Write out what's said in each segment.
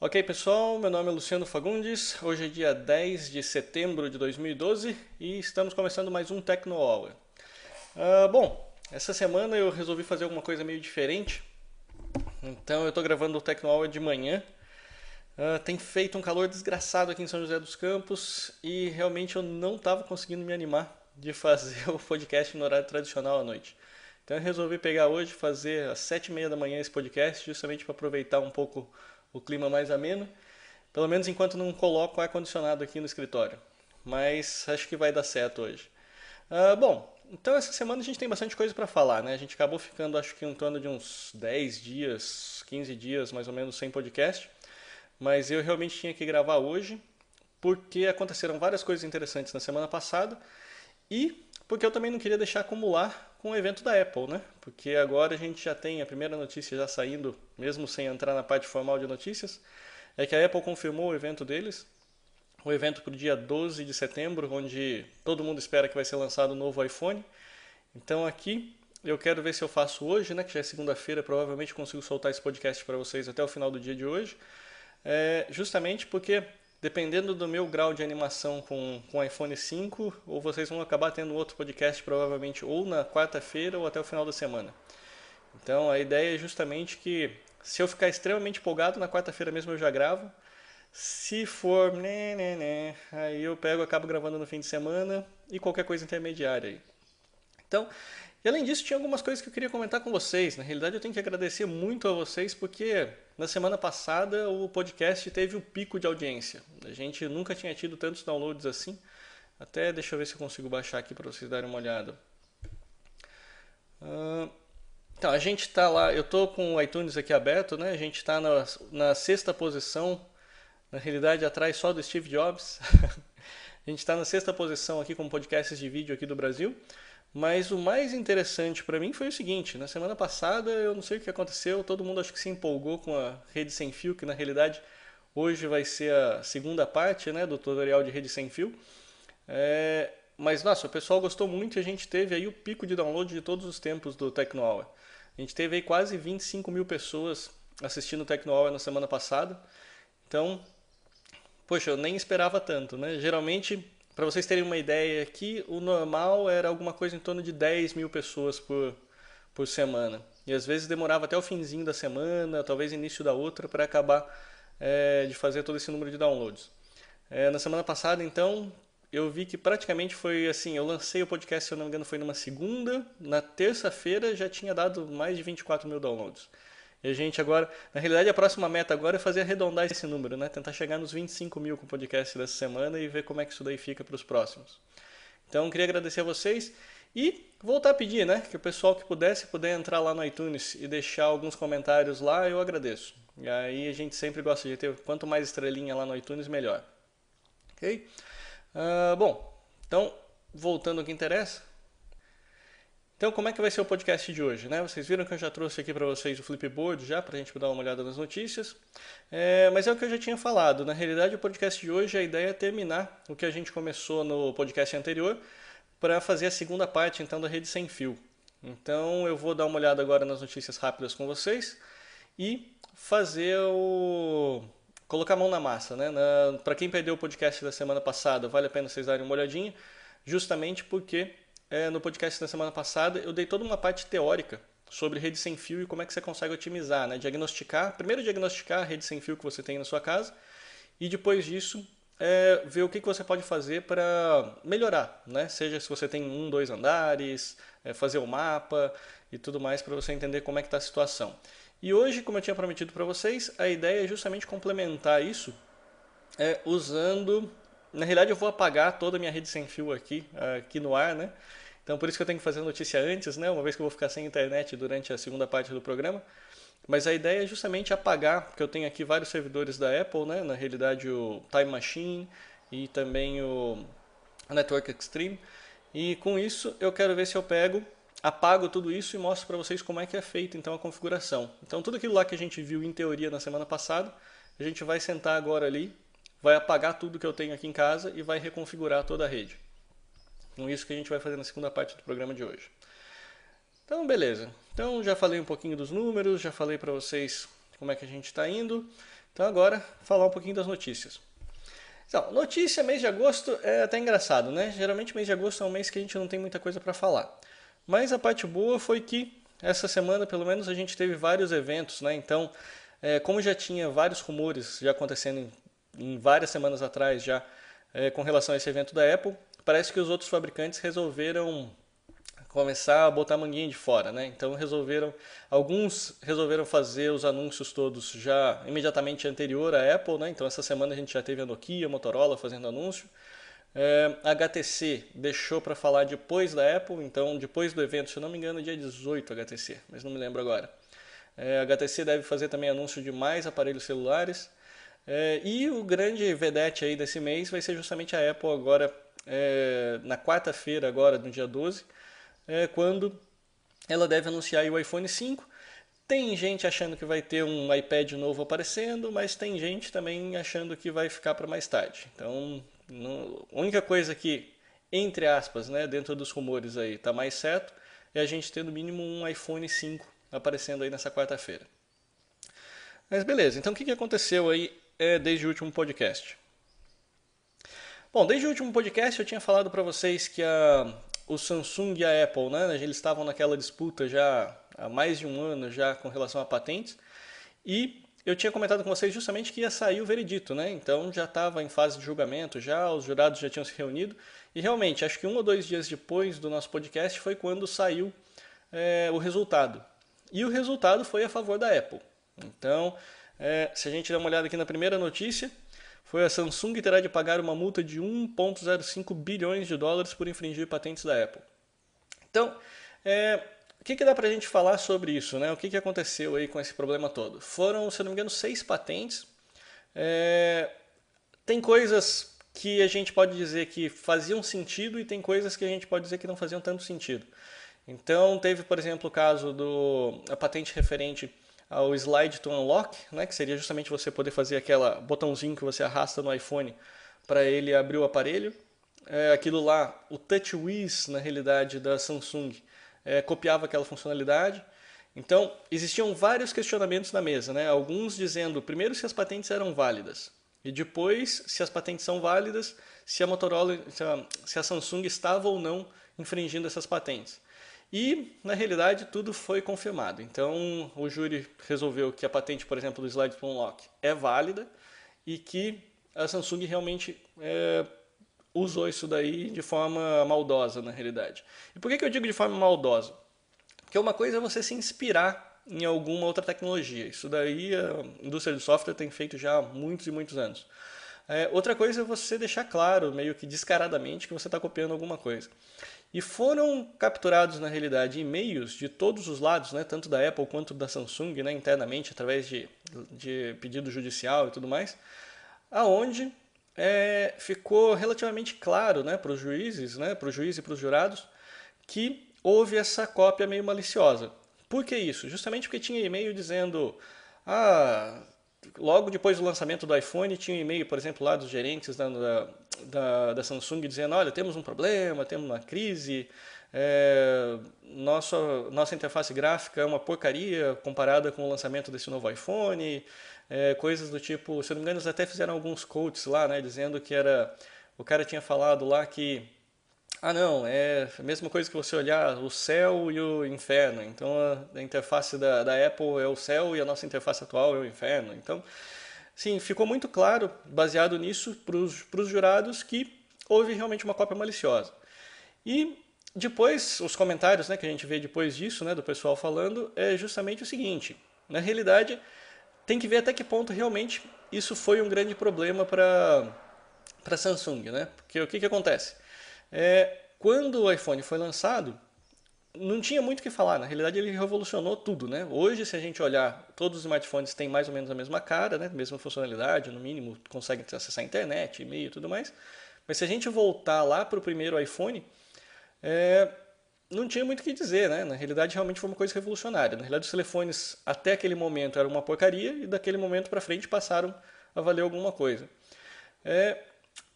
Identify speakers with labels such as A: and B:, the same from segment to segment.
A: Ok, pessoal, meu nome é Luciano Fagundes. Hoje é dia 10 de setembro de 2012 e estamos começando mais um Tecnoaula. Bom, essa semana eu resolvi fazer alguma coisa meio diferente, então eu estou gravando o Tecnoaula de manhã. Tem feito um calor desgraçado aqui em São José dos Campos e realmente eu não estava conseguindo me animar de fazer o podcast no horário tradicional à noite. Então eu resolvi pegar hoje e fazer às 7h30 da manhã esse podcast, justamente para aproveitar um pouco o clima mais ameno. Pelo menos enquanto não coloco o ar-condicionado aqui no escritório. Mas acho que vai dar certo hoje. Bom, então essa semana a gente tem bastante coisa para falar, né? A gente acabou ficando, acho que em torno de uns 10 dias, 15 dias mais ou menos sem podcast. Mas eu realmente tinha que gravar hoje, porque aconteceram várias coisas interessantes na semana passada e porque eu também não queria deixar acumular com o evento da Apple, né? Porque agora a gente já tem a primeira notícia já saindo, mesmo sem entrar na parte formal de notícias, é que a Apple confirmou o evento deles, o evento para o dia 12 de setembro, onde todo mundo espera que vai ser lançado o novo iPhone. Então aqui eu quero ver se eu faço hoje, né, que já é segunda-feira, provavelmente consigo soltar esse podcast para vocês até o final do dia de hoje, justamente porque dependendo do meu grau de animação com o iPhone 5, ou vocês vão acabar tendo outro podcast provavelmente ou na quarta-feira ou até o final da semana. Então a ideia é justamente que se eu ficar extremamente empolgado, na quarta-feira mesmo eu já gravo. Se for, aí eu pego, acabo gravando no fim de semana e qualquer coisa intermediária aí. Então, e além disso, tinha algumas coisas que eu queria comentar com vocês. Na realidade, eu tenho que agradecer muito a vocês porque na semana passada o podcast teve um pico de audiência. A gente nunca tinha tido tantos downloads assim. Até deixa eu ver se eu consigo baixar aqui para vocês darem uma olhada. Ah, Então, a gente está lá, eu estou com o iTunes aqui aberto, né? A gente está na sexta posição, na realidade atrás só do Steve Jobs. A gente está na sexta posição aqui como podcasts de vídeo aqui do Brasil. Mas o mais interessante para mim foi o seguinte: na semana passada eu não sei o que aconteceu, todo mundo acho que se empolgou com a rede sem fio, que na realidade hoje vai ser a segunda parte, né, do tutorial de rede sem fio. Mas nossa, o pessoal gostou muito e a gente teve aí o pico de download de todos os tempos do Tecnohour. A gente teve aí quase 25 mil pessoas assistindo o Tecnohour na semana passada. Então, poxa, eu nem esperava tanto, né? Geralmente, para vocês terem uma ideia aqui, o normal era alguma coisa em torno de 10 mil pessoas por semana. E às vezes demorava até o finzinho da semana, talvez início da outra, para acabar de fazer todo esse número de downloads. Na semana passada, então, eu vi que praticamente foi assim, eu lancei o podcast, se eu não me engano, foi numa segunda, na terça-feira já tinha dado mais de 24 mil downloads. E a gente agora, na realidade a próxima meta agora é fazer arredondar esse número, né? Tentar chegar nos 25 mil com o podcast dessa semana e ver como é que isso daí fica para os próximos. Então queria agradecer a vocês e voltar a pedir, né? Que o pessoal que puder entrar lá no iTunes e deixar alguns comentários lá, eu agradeço. E aí a gente sempre gosta de ter, quanto mais estrelinha lá no iTunes, melhor. Ok? Bom, então voltando ao que interessa, então, como é que vai ser o podcast de hoje, né? Vocês viram que eu já trouxe aqui para vocês o Flipboard já, para a gente dar uma olhada nas notícias. Mas é o que eu já tinha falado. Na realidade, o podcast de hoje, a ideia é terminar o que a gente começou no podcast anterior, para fazer a segunda parte, então, da rede sem fio. Então, eu vou dar uma olhada agora nas notícias rápidas com vocês e fazer o... colocar a mão na massa, né? Para quem perdeu o podcast da semana passada, vale a pena vocês darem uma olhadinha, justamente porque no podcast da semana passada eu dei toda uma parte teórica sobre rede sem fio e como é que você consegue otimizar, né? Primeiro diagnosticar a rede sem fio que você tem na sua casa e depois disso ver o que você pode fazer para melhorar, né? Seja se você tem um, dois andares, fazer o mapa e tudo mais para você entender como é que está a situação. E hoje, como eu tinha prometido para vocês, a ideia é justamente complementar isso usando... Na realidade, eu vou apagar toda a minha rede sem fio aqui no ar, né? Então, por isso que eu tenho que fazer a notícia antes, né? Uma vez que eu vou ficar sem internet durante a segunda parte do programa. Mas a ideia é justamente apagar, porque eu tenho aqui vários servidores da Apple, né? Na realidade, o Time Machine e também o Network Extreme. E com isso, eu quero ver se eu apago tudo isso e mostro para vocês como é que é feita então a configuração. Então, tudo aquilo lá que a gente viu em teoria na semana passada, a gente vai sentar agora ali, vai apagar tudo que eu tenho aqui em casa e vai reconfigurar toda a rede. Com isso que a gente vai fazer na segunda parte do programa de hoje. Então, beleza. Então, já falei um pouquinho dos números, já falei para vocês como é que a gente está indo. Então agora, falar um pouquinho das notícias. Então, notícia, mês de agosto é até engraçado, né? Geralmente mês de agosto é um mês que a gente não tem muita coisa para falar. Mas a parte boa foi que essa semana, pelo menos, a gente teve vários eventos, né? Então, como já tinha vários rumores já acontecendo em várias semanas atrás já com relação a esse evento da Apple, parece que os outros fabricantes resolveram começar a botar a manguinha de fora, né? Então alguns resolveram fazer os anúncios todos já imediatamente anterior à Apple, né? Então essa semana a gente já teve a Nokia, a Motorola fazendo anúncio. A HTC deixou para falar depois da Apple, então depois do evento, se eu não me engano, dia 18 HTC, mas não me lembro agora. A HTC deve fazer também anúncio de mais aparelhos celulares. E o grande vedete aí desse mês vai ser justamente a Apple agora, na quarta-feira, agora no dia 12, quando ela deve anunciar aí o iPhone 5. Tem gente achando que vai ter um iPad novo aparecendo, mas tem gente também achando que vai ficar para mais tarde. Então, a única coisa que, entre aspas, né, dentro dos rumores aí, está mais certo, é a gente ter no mínimo um iPhone 5 aparecendo aí nessa quarta-feira. Mas beleza, então o que aconteceu aí desde o último podcast? Bom, desde o último podcast eu tinha falado para vocês que o Samsung e a Apple, né, eles estavam naquela disputa já há mais de um ano já com relação a patentes, e eu tinha comentado com vocês justamente que ia sair o veredito, né? Então já estava em fase de julgamento, já os jurados já tinham se reunido, e realmente, acho que 1 ou 2 dias depois do nosso podcast foi quando saiu o resultado. E o resultado foi a favor da Apple. Então, se a gente der uma olhada aqui na primeira notícia, foi a Samsung terá de pagar uma multa de 1,05 bilhões de dólares por infringir patentes da Apple. Então, o que dá para a gente falar sobre isso, né? O que aconteceu aí com esse problema todo? Foram, se eu não me engano, 6 patentes. Tem coisas que a gente pode dizer que faziam sentido e tem coisas que a gente pode dizer que não faziam tanto sentido. Então, teve, por exemplo, o caso da patente referente ao Slide to Unlock, né, que seria justamente você poder fazer aquela botãozinho que você arrasta no iPhone para ele abrir o aparelho. Aquilo lá, o TouchWiz, na realidade, da Samsung, copiava aquela funcionalidade. Então, existiam vários questionamentos na mesa, né? Alguns dizendo, primeiro, se as patentes eram válidas, e depois, se as patentes são válidas, se a Motorola, se a Samsung estava ou não infringindo essas patentes. E, na realidade, tudo foi confirmado. Então, o júri resolveu que a patente, por exemplo, do Slide to Unlock é válida e que a Samsung realmente usou isso daí de forma maldosa, na realidade. E por que eu digo de forma maldosa? Porque uma coisa é você se inspirar em alguma outra tecnologia. Isso daí a indústria de software tem feito já há muitos e muitos anos. Outra coisa é você deixar claro, meio que descaradamente, que você está copiando alguma coisa. E foram capturados, na realidade, e-mails de todos os lados, né, tanto da Apple quanto da Samsung, né, internamente, através de pedido judicial e tudo mais, aonde ficou relativamente claro, né, para os juízes, né, para o juiz e para os jurados, que houve essa cópia meio maliciosa. Por que isso? Justamente porque tinha e-mail dizendo logo depois do lançamento do iPhone, tinha um e-mail, por exemplo, lá dos gerentes da Samsung dizendo, olha, temos um problema, temos uma crise, nossa interface gráfica é uma porcaria comparada com o lançamento desse novo iPhone, coisas do tipo, se eu não me engano, eles até fizeram alguns quotes lá, né, dizendo que o cara tinha falado lá que não, é a mesma coisa que você olhar o céu e o inferno. Então a interface da Apple é o céu e a nossa interface atual é o inferno. Então, sim, ficou muito claro, baseado nisso, para os jurados que houve realmente uma cópia maliciosa. E depois, os comentários, né, que a gente vê depois disso, né, do pessoal falando, é justamente o seguinte. Na realidade, tem que ver até que ponto realmente isso foi um grande problema para a Samsung, né? Porque o que acontece? Quando o iPhone foi lançado, não tinha muito o que falar. Na realidade, ele revolucionou tudo, né? Hoje, se a gente olhar, todos os smartphones têm mais ou menos a mesma cara, né? Mesma funcionalidade, no mínimo, conseguem acessar a internet, e-mail e tudo mais. Mas se a gente voltar lá para o primeiro iPhone, não tinha muito o que dizer, né? Na realidade, realmente foi uma coisa revolucionária. Na realidade, os telefones até aquele momento eram uma porcaria e daquele momento para frente passaram a valer alguma coisa.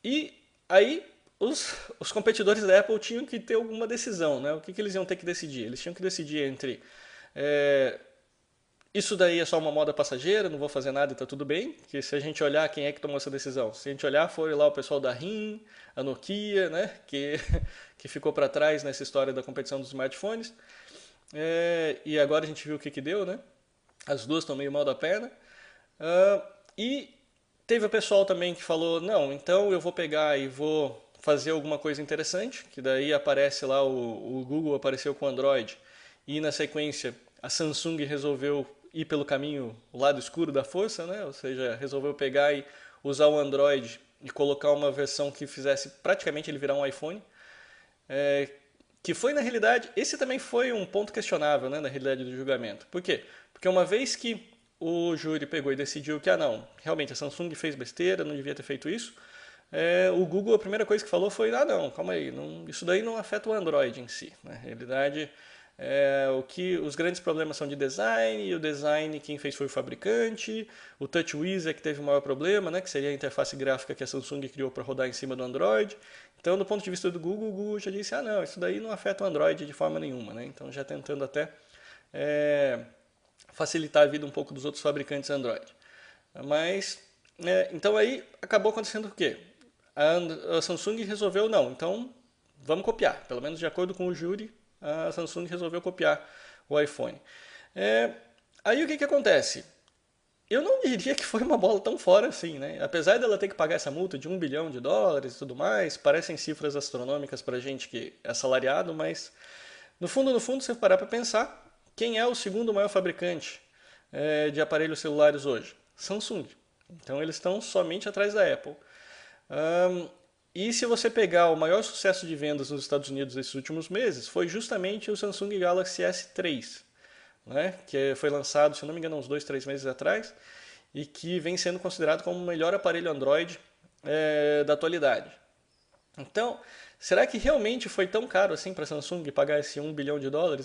A: E aí os competidores da Apple tinham que ter alguma decisão, né? O que eles iam ter que decidir? Eles tinham que decidir entre Isso daí é só uma moda passageira, não vou fazer nada e tá tudo bem. Porque se a gente olhar quem é que tomou essa decisão, se a gente olhar foi lá o pessoal da RIM, a Nokia, né, que ficou para trás nessa história da competição dos smartphones. E agora a gente viu o que que deu, né? As duas estão meio mal da perna. E teve o pessoal também que falou, não, então eu vou pegar e vou fazer alguma coisa interessante, que daí aparece lá, o Google apareceu com o Android, e na sequência a Samsung resolveu ir pelo caminho, o lado escuro da força, né? Ou seja, resolveu pegar e usar o Android e colocar uma versão que fizesse praticamente ele virar um iPhone. É, que foi, na realidade, esse também foi um ponto questionável, né, na realidade do julgamento. Por quê? Porque uma vez que o júri pegou e decidiu que, não, realmente a Samsung fez besteira, não devia ter feito isso, o Google, a primeira coisa que falou foi, não, calma aí, não, isso daí não afeta o Android em si. Na realidade, o que os grandes problemas são de design, e o design quem fez foi o fabricante, o TouchWiz é que teve o maior problema, né, que seria a interface gráfica que a Samsung criou para rodar em cima do Android. Então, do ponto de vista do Google, o Google já disse, não, isso daí não afeta o Android de forma nenhuma, né? Então, já tentando até facilitar a vida um pouco dos outros fabricantes Android. Mas, então aí acabou acontecendo o quê? A Samsung resolveu, não, então vamos copiar. Pelo menos de acordo com o júri, a Samsung resolveu copiar o iPhone. Aí o que que acontece? Eu não diria que foi uma bola tão fora assim, né? Apesar dela ter que pagar essa multa de US$ 1 bilhão e tudo mais, parecem cifras astronômicas pra gente que é assalariado, mas no fundo, se você parar para pensar, quem é o segundo maior fabricante de aparelhos celulares hoje? Samsung. Então eles estão somente atrás da Apple. E se você pegar o maior sucesso de vendas nos Estados Unidos nesses últimos meses, foi justamente o Samsung Galaxy S3, né, que foi lançado, se não me engano, uns 2, 3 meses atrás, e que vem sendo considerado como o melhor aparelho Android da atualidade. Então, será que realmente foi tão caro assim para a Samsung pagar esse US$ 1 bilhão?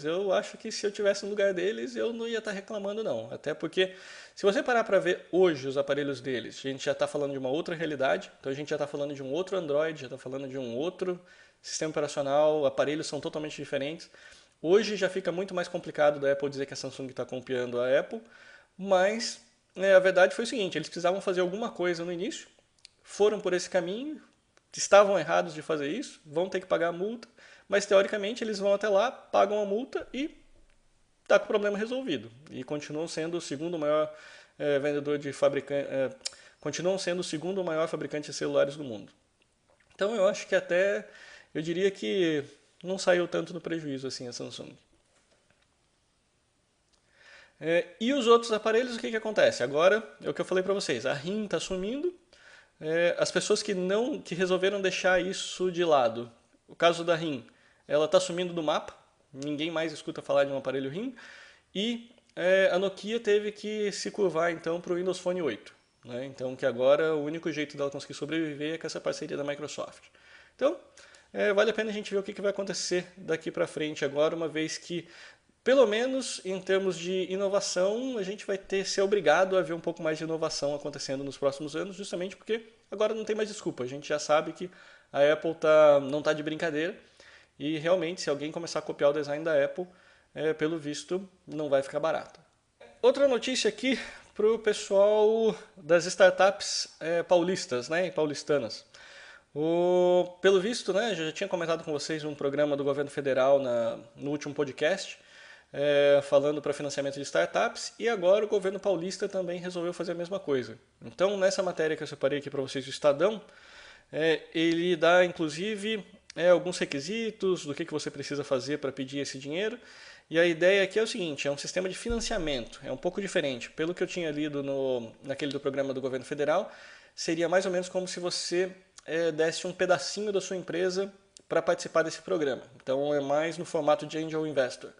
A: Eu acho que se eu tivesse no lugar deles, eu não ia estar reclamando não. Até porque, se você parar para ver hoje os aparelhos deles, a gente já está falando de uma outra realidade, então a gente já está falando de um outro Android, já está falando de um outro sistema operacional, aparelhos são totalmente diferentes. Hoje já fica muito mais complicado da Apple dizer que a Samsung está copiando a Apple, mas a verdade foi o seguinte, eles precisavam fazer alguma coisa no início, foram por esse caminho, estavam errados de fazer isso, vão ter que pagar a multa, mas teoricamente eles vão até lá, pagam a multa e está com o problema resolvido. E continuam sendo o segundo maior vendedor de fabricante, continuam sendo o segundo maior fabricante de celulares do mundo. Então eu acho que até, eu diria que não saiu tanto no prejuízo assim a Samsung. E os outros aparelhos, o que, que acontece? Agora, é o que eu falei para vocês, a RIM está sumindo, as pessoas que resolveram deixar isso de lado. O caso da RIM, ela está sumindo do mapa, ninguém mais escuta falar de um aparelho RIM, e a Nokia teve que se curvar então para o Windows Phone 8. Né? Então, que agora o único jeito dela conseguir sobreviver é com essa parceria da Microsoft. Então, vale a pena a gente ver o que vai acontecer daqui para frente agora, uma vez que, pelo menos em termos de inovação, a gente vai ser obrigado a ver um pouco mais de inovação acontecendo nos próximos anos, justamente porque agora não tem mais desculpa. A gente já sabe que a Apple não está de brincadeira e realmente, se alguém começar a copiar o design da Apple, pelo visto, não vai ficar barato. Outra notícia aqui para o pessoal das startups paulistas, né, paulistanas. Pelo visto, né, já tinha comentado com vocês um programa do governo federal no último podcast, falando para financiamento de startups, e agora o governo paulista também resolveu fazer a mesma coisa. Então, nessa matéria que eu separei aqui para vocês do Estadão, ele dá inclusive alguns requisitos do que você precisa fazer para pedir esse dinheiro, e a ideia aqui é o seguinte, é um sistema de financiamento, é um pouco diferente. Pelo que eu tinha lido naquele do programa do governo federal, seria mais ou menos como se você desse um pedacinho da sua empresa para participar desse programa. Então é mais no formato de angel investor.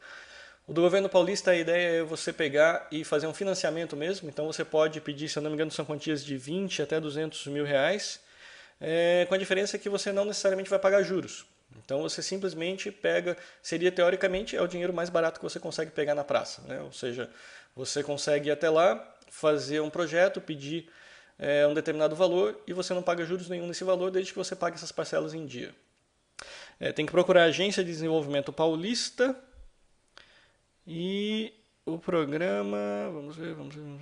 A: O do governo paulista, a ideia é você pegar e fazer um financiamento mesmo. Então você pode pedir, se eu não me engano, são quantias de 20 até 200 mil reais, com a diferença que você não necessariamente vai pagar juros. Então você simplesmente pega, seria teoricamente o dinheiro mais barato que você consegue pegar na praça. Né? Ou seja, você consegue ir até lá, fazer um projeto, pedir um determinado valor e você não paga juros nenhum nesse valor desde que você pague essas parcelas em dia. Tem que procurar a Agência de Desenvolvimento Paulista e o programa, vamos ver, vamos ver, vamos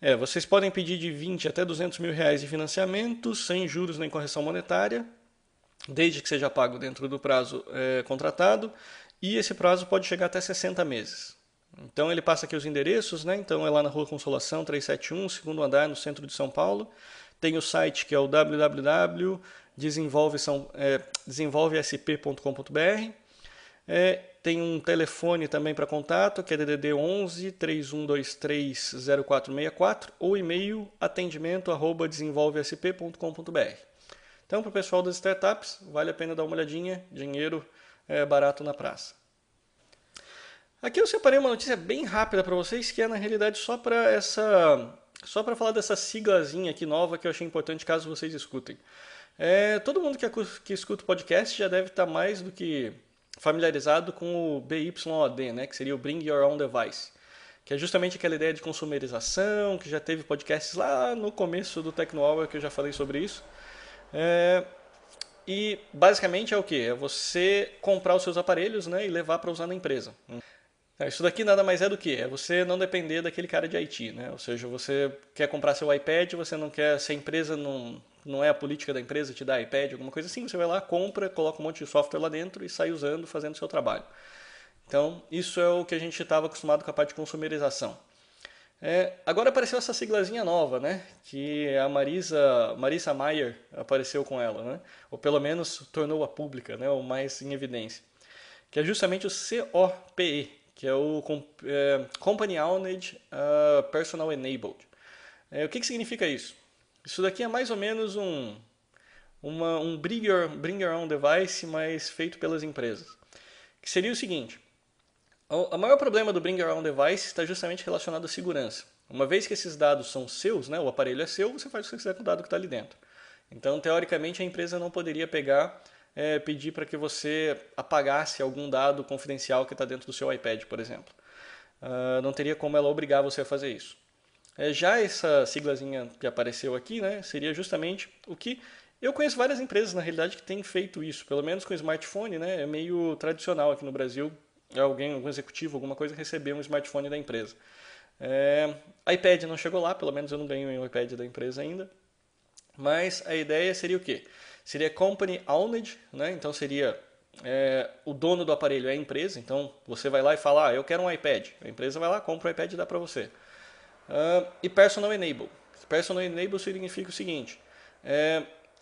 A: ver. Vocês podem pedir de 20 até 200 mil reais de financiamento, sem juros nem correção monetária, desde que seja pago dentro do prazo contratado, e esse prazo pode chegar até 60 meses. Então ele passa aqui os endereços, né? Então é lá na Rua Consolação 371, segundo andar, no centro de São Paulo. Tem o site que é o www.desenvolvesp.com.br. Tem um telefone também para contato, que é DDD 11 3123 0464, ou e-mail atendimento@desenvolvesp.com.br. Então, para o pessoal das startups, vale a pena dar uma olhadinha, dinheiro barato na praça. Aqui eu separei uma notícia bem rápida para vocês, que é na realidade só para falar dessa siglazinha aqui nova que eu achei importante caso vocês escutem. Todo mundo que escuta o podcast já deve estar mais do que familiarizado com o BYOD, né, que seria o Bring Your Own Device, que é justamente aquela ideia de consumerização, que já teve podcasts lá no começo do Tecnohour que eu já falei sobre isso. E basicamente é o que? É você comprar os seus aparelhos, né, e levar para usar na empresa. Isso daqui nada mais é do que? É você não depender daquele cara de IT, né? Ou seja, você quer comprar seu iPad, você não quer, se a empresa não é a política da empresa te dar iPad, alguma coisa assim, você vai lá, compra, coloca um monte de software lá dentro e sai usando, fazendo o seu trabalho. Então, isso é o que a gente estava acostumado com a parte de consumerização. Agora apareceu essa siglazinha nova, né? Que a Marissa Mayer apareceu com ela, né? Ou pelo menos tornou-a pública, né? Ou mais em evidência. Que é justamente o COPE, que é o Company Owned Personal Enabled. O que significa isso? Isso daqui é mais ou menos um Bring Your Own Device, mas feito pelas empresas. Que seria o seguinte: o maior problema do Bring Your Own Device está justamente relacionado à segurança. Uma vez que esses dados são seus, né, o aparelho é seu, você faz o que você quiser com o dado que está ali dentro. Então, teoricamente, a empresa não poderia pedir para que você apagasse algum dado confidencial que está dentro do seu iPad, por exemplo. Não teria como ela obrigar você a fazer isso. Já essa siglazinha que apareceu aqui, né, seria justamente o que eu conheço várias empresas, na realidade, que têm feito isso. Pelo menos com smartphone, né, é meio tradicional aqui no Brasil. Algum executivo, alguma coisa, receber um smartphone da empresa. iPad não chegou lá, pelo menos eu não ganhei um iPad da empresa ainda. Mas a ideia seria o quê? Seria Company Owned, né? Então seria o dono do aparelho é a empresa, então você vai lá e fala, eu quero um iPad. A empresa vai lá, compra o iPad e dá para você. E Personal Enable. Personal Enable significa o seguinte,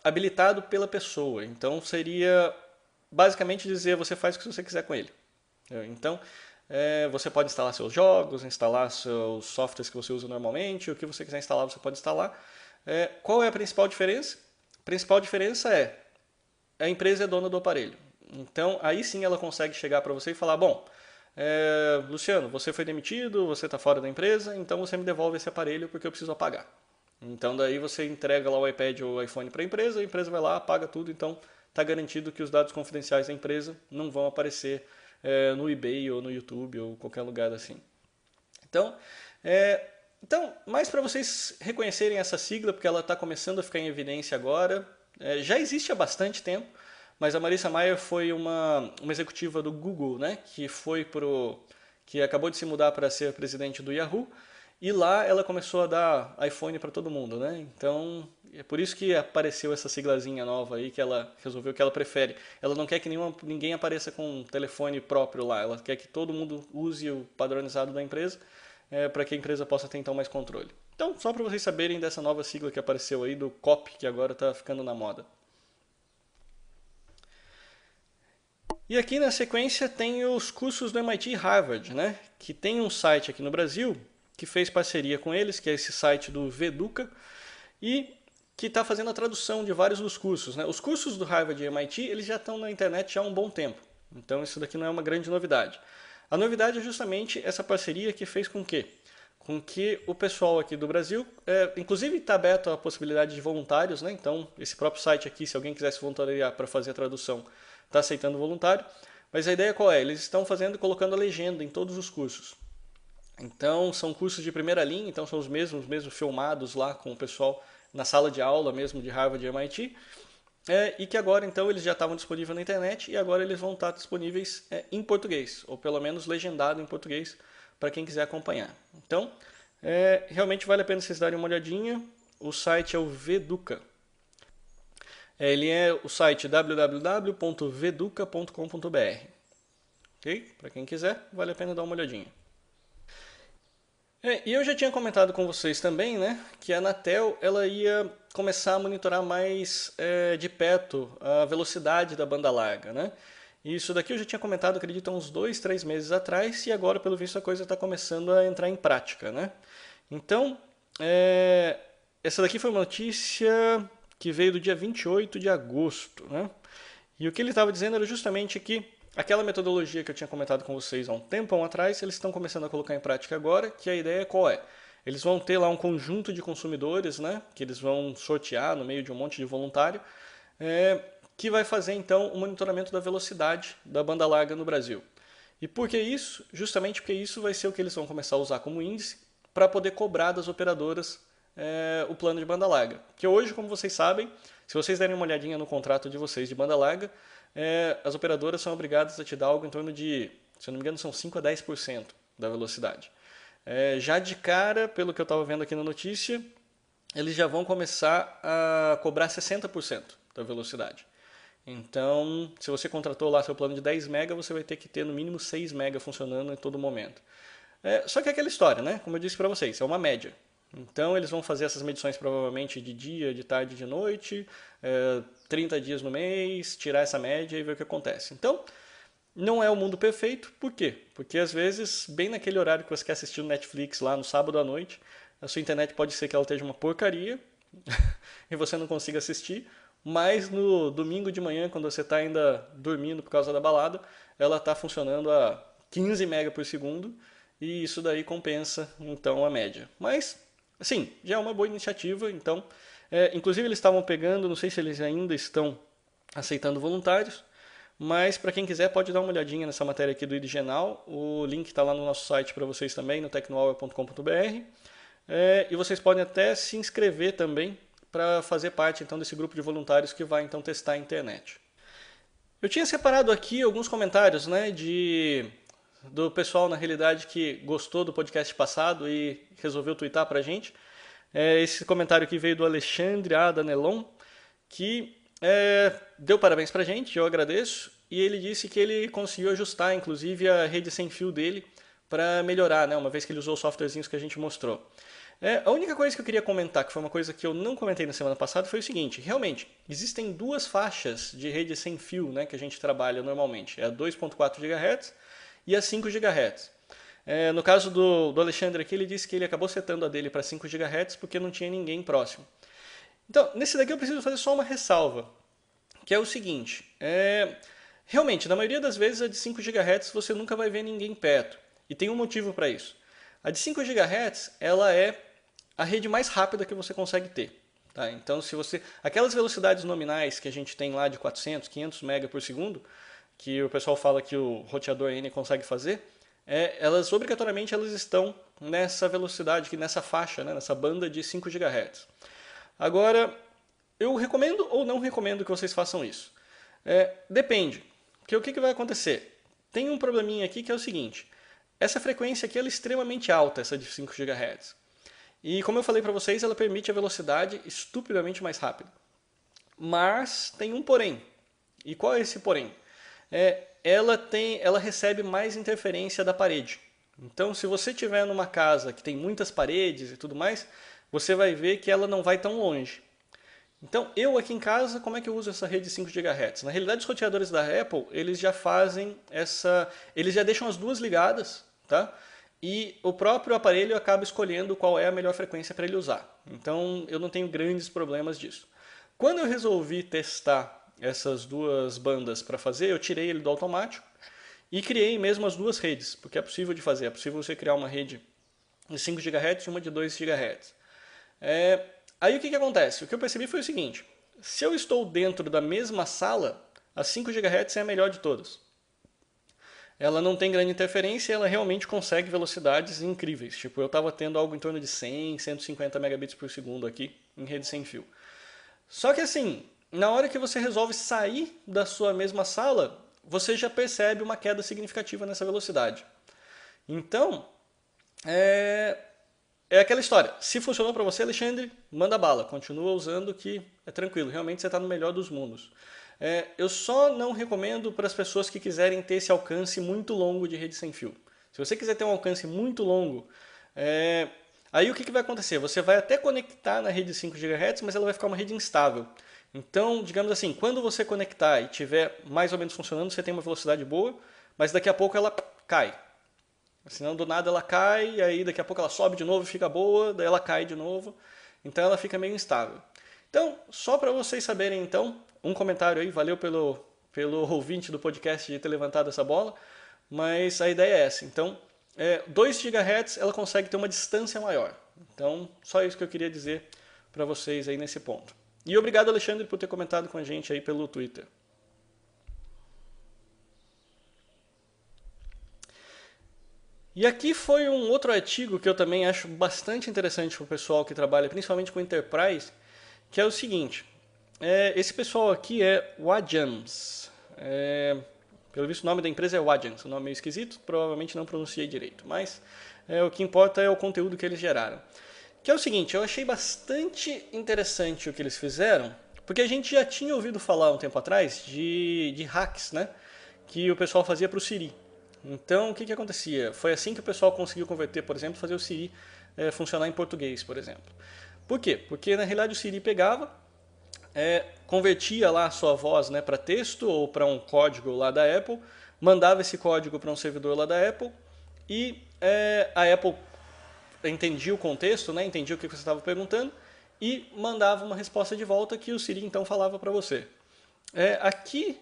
A: habilitado pela pessoa. Então seria basicamente dizer, você faz o que você quiser com ele. Então, você pode instalar seus jogos, instalar seus softwares que você usa normalmente, o que você quiser instalar, você pode instalar. Qual é a principal diferença? A principal diferença é a empresa é dona do aparelho. Então, aí sim ela consegue chegar para você e falar, bom, Luciano, você foi demitido, você está fora da empresa, então você me devolve esse aparelho porque eu preciso apagar. Então, daí você entrega lá o iPad ou o iPhone para a empresa vai lá, apaga tudo, então está garantido que os dados confidenciais da empresa não vão aparecer no eBay ou no YouTube ou qualquer lugar assim. Então, mais para vocês reconhecerem essa sigla, porque ela está começando a ficar em evidência agora. Já existe há bastante tempo, mas a Marissa Mayer foi uma executiva do Google, né, que acabou de se mudar para ser presidente do Yahoo, e lá ela começou a dar iPhone para todo mundo, né? Então, é por isso que apareceu essa siglazinha nova aí, que ela resolveu que ela prefere. Ela não quer que ninguém apareça com um telefone próprio lá, ela quer que todo mundo use o padronizado da empresa, para que a empresa possa ter então mais controle. Então, só para vocês saberem dessa nova sigla que apareceu aí, do COP, que agora está ficando na moda. E aqui na sequência tem os cursos do MIT e Harvard, né? Que tem um site aqui no Brasil que fez parceria com eles, que é esse site do Veduca, e que está fazendo a tradução de vários dos cursos, né? Os cursos do Harvard e MIT eles já estão na internet já há um bom tempo, então isso daqui não é uma grande novidade. A novidade é justamente essa parceria que fez com que o pessoal aqui do Brasil, inclusive está aberto a possibilidade de voluntários, né? Então esse próprio site aqui, se alguém quisesse voluntariar para fazer a tradução, está aceitando voluntário. Mas a ideia qual é? Eles estão colocando a legenda em todos os cursos. Então são cursos de primeira linha, então são os mesmos filmados lá com o pessoal na sala de aula mesmo de Harvard e MIT. e que agora então eles já estavam disponíveis na internet e agora eles vão estar disponíveis em português, ou pelo menos legendado em português para quem quiser acompanhar. Então, realmente vale a pena vocês darem uma olhadinha. O site é o Veduca. Ele é o site www.veduca.com.br. Ok? Para quem quiser, vale a pena dar uma olhadinha. E eu já tinha comentado com vocês também, né, que a Anatel ela ia começar a monitorar mais de perto a velocidade da banda larga, né? E isso daqui eu já tinha comentado, acredito, há uns 2, 3 meses atrás, e agora, pelo visto, a coisa está começando a entrar em prática, né? Então, essa daqui foi uma notícia que veio do dia 28 de agosto, né? E o que ele estava dizendo era justamente que aquela metodologia que eu tinha comentado com vocês há um tempão atrás, eles estão começando a colocar em prática agora, que a ideia qual é? Eles vão ter lá um conjunto de consumidores, né, que eles vão sortear no meio de um monte de voluntário, que vai fazer então o monitoramento da velocidade da banda larga no Brasil. E por que isso? Justamente porque isso vai ser o que eles vão começar a usar como índice para poder cobrar das operadoras o plano de banda larga. Que hoje, como vocês sabem, se vocês derem uma olhadinha no contrato de vocês de banda larga, as operadoras são obrigadas a te dar algo em torno de, se eu não me engano, são 5 a 10% da velocidade. Já de cara, pelo que eu estava vendo aqui na notícia, eles já vão começar a cobrar 60% da velocidade. Então, se você contratou lá seu plano de 10 MB, você vai ter que ter no mínimo 6 MB funcionando em todo momento. Só que é aquela história, né? Como eu disse para vocês, é uma média. Então eles vão fazer essas medições provavelmente de dia, de tarde, de noite, 30 dias no mês, tirar essa média e ver o que acontece. Então, não é o mundo perfeito, por quê? Porque às vezes, bem naquele horário que você quer assistir o Netflix lá no sábado à noite, a sua internet pode ser que ela esteja uma porcaria e você não consiga assistir, mas no domingo de manhã, quando você está ainda dormindo por causa da balada, ela está funcionando a 15 MB por segundo e isso daí compensa então a média. Mas sim, já é uma boa iniciativa, então, inclusive eles estavam pegando, não sei se eles ainda estão aceitando voluntários, mas para quem quiser pode dar uma olhadinha nessa matéria aqui do IDGenal, o link está lá no nosso site para vocês também, no tecnohour.com.br, e vocês podem até se inscrever também para fazer parte então desse grupo de voluntários que vai então testar a internet. Eu tinha separado aqui alguns comentários, né, do pessoal, na realidade, que gostou do podcast passado e resolveu twittar pra gente. Esse comentário aqui veio do Alexandre Adanelon, que deu parabéns pra gente, eu agradeço, e ele disse que ele conseguiu ajustar, inclusive, a rede sem fio dele para melhorar, né, uma vez que ele usou os softwarezinhos que a gente mostrou. A única coisa que eu queria comentar, que foi uma coisa que eu não comentei na semana passada, foi o seguinte: realmente, existem duas faixas de rede sem fio, né, que a gente trabalha normalmente. É a 2.4 GHz e a 5 GHz. No caso do Alexandre aqui, ele disse que ele acabou setando a dele para 5 GHz porque não tinha ninguém próximo. Então, nesse daqui eu preciso fazer só uma ressalva, que é o seguinte: realmente, na maioria das vezes a de 5 GHz você nunca vai ver ninguém perto. E tem um motivo para isso. A de 5 GHz, ela é a rede mais rápida que você consegue ter. Tá? Então, se você aquelas velocidades nominais que a gente tem lá de 400, 500 MB por segundo, que o pessoal fala que o roteador N consegue fazer, elas obrigatoriamente elas estão nessa velocidade, nessa faixa, né, nessa banda de 5 GHz. Agora, eu recomendo ou não recomendo que vocês façam isso? Depende. Porque o que vai acontecer? Tem um probleminha aqui que é o seguinte: essa frequência aqui ela é extremamente alta, essa de 5 GHz. E como eu falei para vocês, ela permite a velocidade estupidamente mais rápida. Mas tem um porém. E qual é esse porém? Ela recebe mais interferência da parede. Então, se você estiver numa casa que tem muitas paredes e tudo mais, você vai ver que ela não vai tão longe. Então, eu aqui em casa, como é que eu uso essa rede 5 GHz? Na realidade, os roteadores da Apple, eles já fazem eles já deixam as duas ligadas, tá? E o próprio aparelho acaba escolhendo qual é a melhor frequência para ele usar. Então, eu não tenho grandes problemas disso. Quando eu resolvi testar essas duas bandas para fazer, eu tirei ele do automático e criei mesmo as duas redes, porque é possível de fazer. É possível você criar uma rede de 5 GHz e uma de 2 GHz. Aí o que acontece? O que eu percebi foi o seguinte: se eu estou dentro da mesma sala, a 5 GHz é a melhor de todas. Ela não tem grande interferência e ela realmente consegue velocidades incríveis. Tipo, eu estava tendo algo em torno de 100, 150 megabits por segundo aqui em rede sem fio. Só que assim, na hora que você resolve sair da sua mesma sala, você já percebe uma queda significativa nessa velocidade. Então, é aquela história. Se funcionou para você, Alexandre, manda bala. Continua usando que é tranquilo. Realmente você está no melhor dos mundos. Eu só não recomendo para as pessoas que quiserem ter esse alcance muito longo de rede sem fio. Se você quiser ter um alcance muito longo, aí o que vai acontecer? Você vai até conectar na rede 5 GHz, mas ela vai ficar uma rede instável. Então, digamos assim, quando você conectar e tiver mais ou menos funcionando, você tem uma velocidade boa, mas daqui a pouco ela cai. Senão do nada ela cai, e aí daqui a pouco ela sobe de novo e fica boa, daí ela cai de novo. Então ela fica meio instável. Então, só para vocês saberem então, um comentário aí, valeu pelo ouvinte do podcast de ter levantado essa bola, mas a ideia é essa. Então, 2 GHz ela consegue ter uma distância maior. Então, só isso que eu queria dizer para vocês aí nesse ponto. E obrigado, Alexandre, por ter comentado com a gente aí pelo Twitter. E aqui foi um outro artigo que eu também acho bastante interessante para o pessoal que trabalha principalmente com Enterprise, que é o seguinte. Esse pessoal aqui é Wajams. Pelo visto o nome da empresa é Wajams, o nome é meio esquisito, provavelmente não pronunciei direito, mas o que importa é o conteúdo que eles geraram. Que é o seguinte, eu achei bastante interessante o que eles fizeram, porque a gente já tinha ouvido falar um tempo atrás de hacks, né? Que o pessoal fazia para o Siri. Então, o que acontecia? Foi assim que o pessoal conseguiu converter, por exemplo, fazer o Siri funcionar em português, por exemplo. Por quê? Porque na realidade o Siri pegava, convertia lá a sua voz, né, para texto ou para um código lá da Apple, mandava esse código para um servidor lá da Apple e a Apple entendia o contexto, né, entendia o que você estava perguntando e mandava uma resposta de volta que o Siri então falava para você. Aqui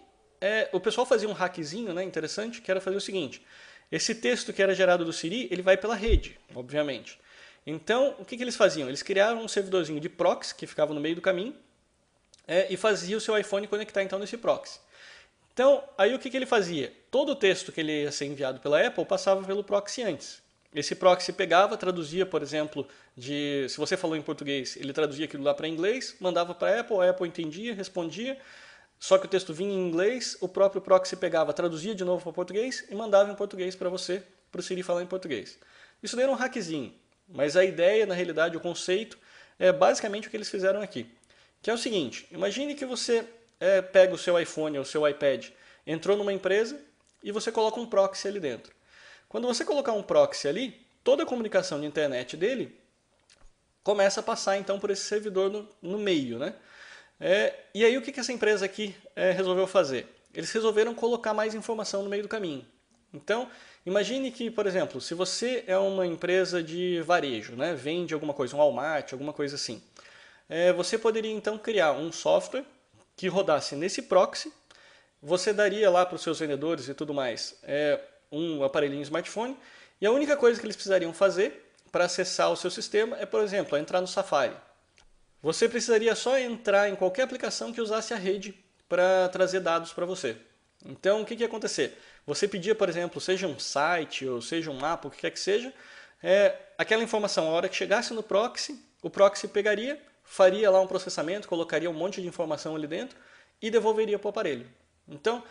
A: o pessoal fazia um hackzinho, né, interessante, que era fazer o seguinte. Esse texto que era gerado do Siri, ele vai pela rede, obviamente. Então, o que eles faziam? Eles criaram um servidorzinho de proxy que ficava no meio do caminho e fazia o seu iPhone conectar então nesse proxy. Então, aí o que ele fazia? Todo o texto que ele ia ser enviado pela Apple passava pelo proxy antes. Esse proxy pegava, traduzia, por exemplo, se você falou em português, ele traduzia aquilo lá para inglês, mandava para a Apple entendia, respondia, só que o texto vinha em inglês, o próprio proxy pegava, traduzia de novo para português e mandava em português para você, para o Siri falar em português. Isso daí era um hackzinho, mas a ideia, na realidade, o conceito, é basicamente o que eles fizeram aqui. Que é o seguinte, imagine que você pega o seu iPhone ou o seu iPad, entrou numa empresa e você coloca um proxy ali dentro. Quando você colocar um proxy ali, toda a comunicação de internet dele começa a passar então por esse servidor no meio, né? E aí o que essa empresa aqui resolveu fazer? Eles resolveram colocar mais informação no meio do caminho. Então, imagine que, por exemplo, se você é uma empresa de varejo, né, vende alguma coisa, um Walmart, alguma coisa assim, você poderia então criar um software que rodasse nesse proxy, você daria lá para os seus vendedores e tudo mais um aparelhinho smartphone, e a única coisa que eles precisariam fazer para acessar o seu sistema é, por exemplo, entrar no Safari. Você precisaria só entrar em qualquer aplicação que usasse a rede para trazer dados para você. Então, o que ia acontecer? Você pedia, por exemplo, seja um site ou seja um mapa, o que quer que seja, aquela informação, a hora que chegasse no proxy, o proxy pegaria, faria lá um processamento, colocaria um monte de informação ali dentro e devolveria para o aparelho. Então,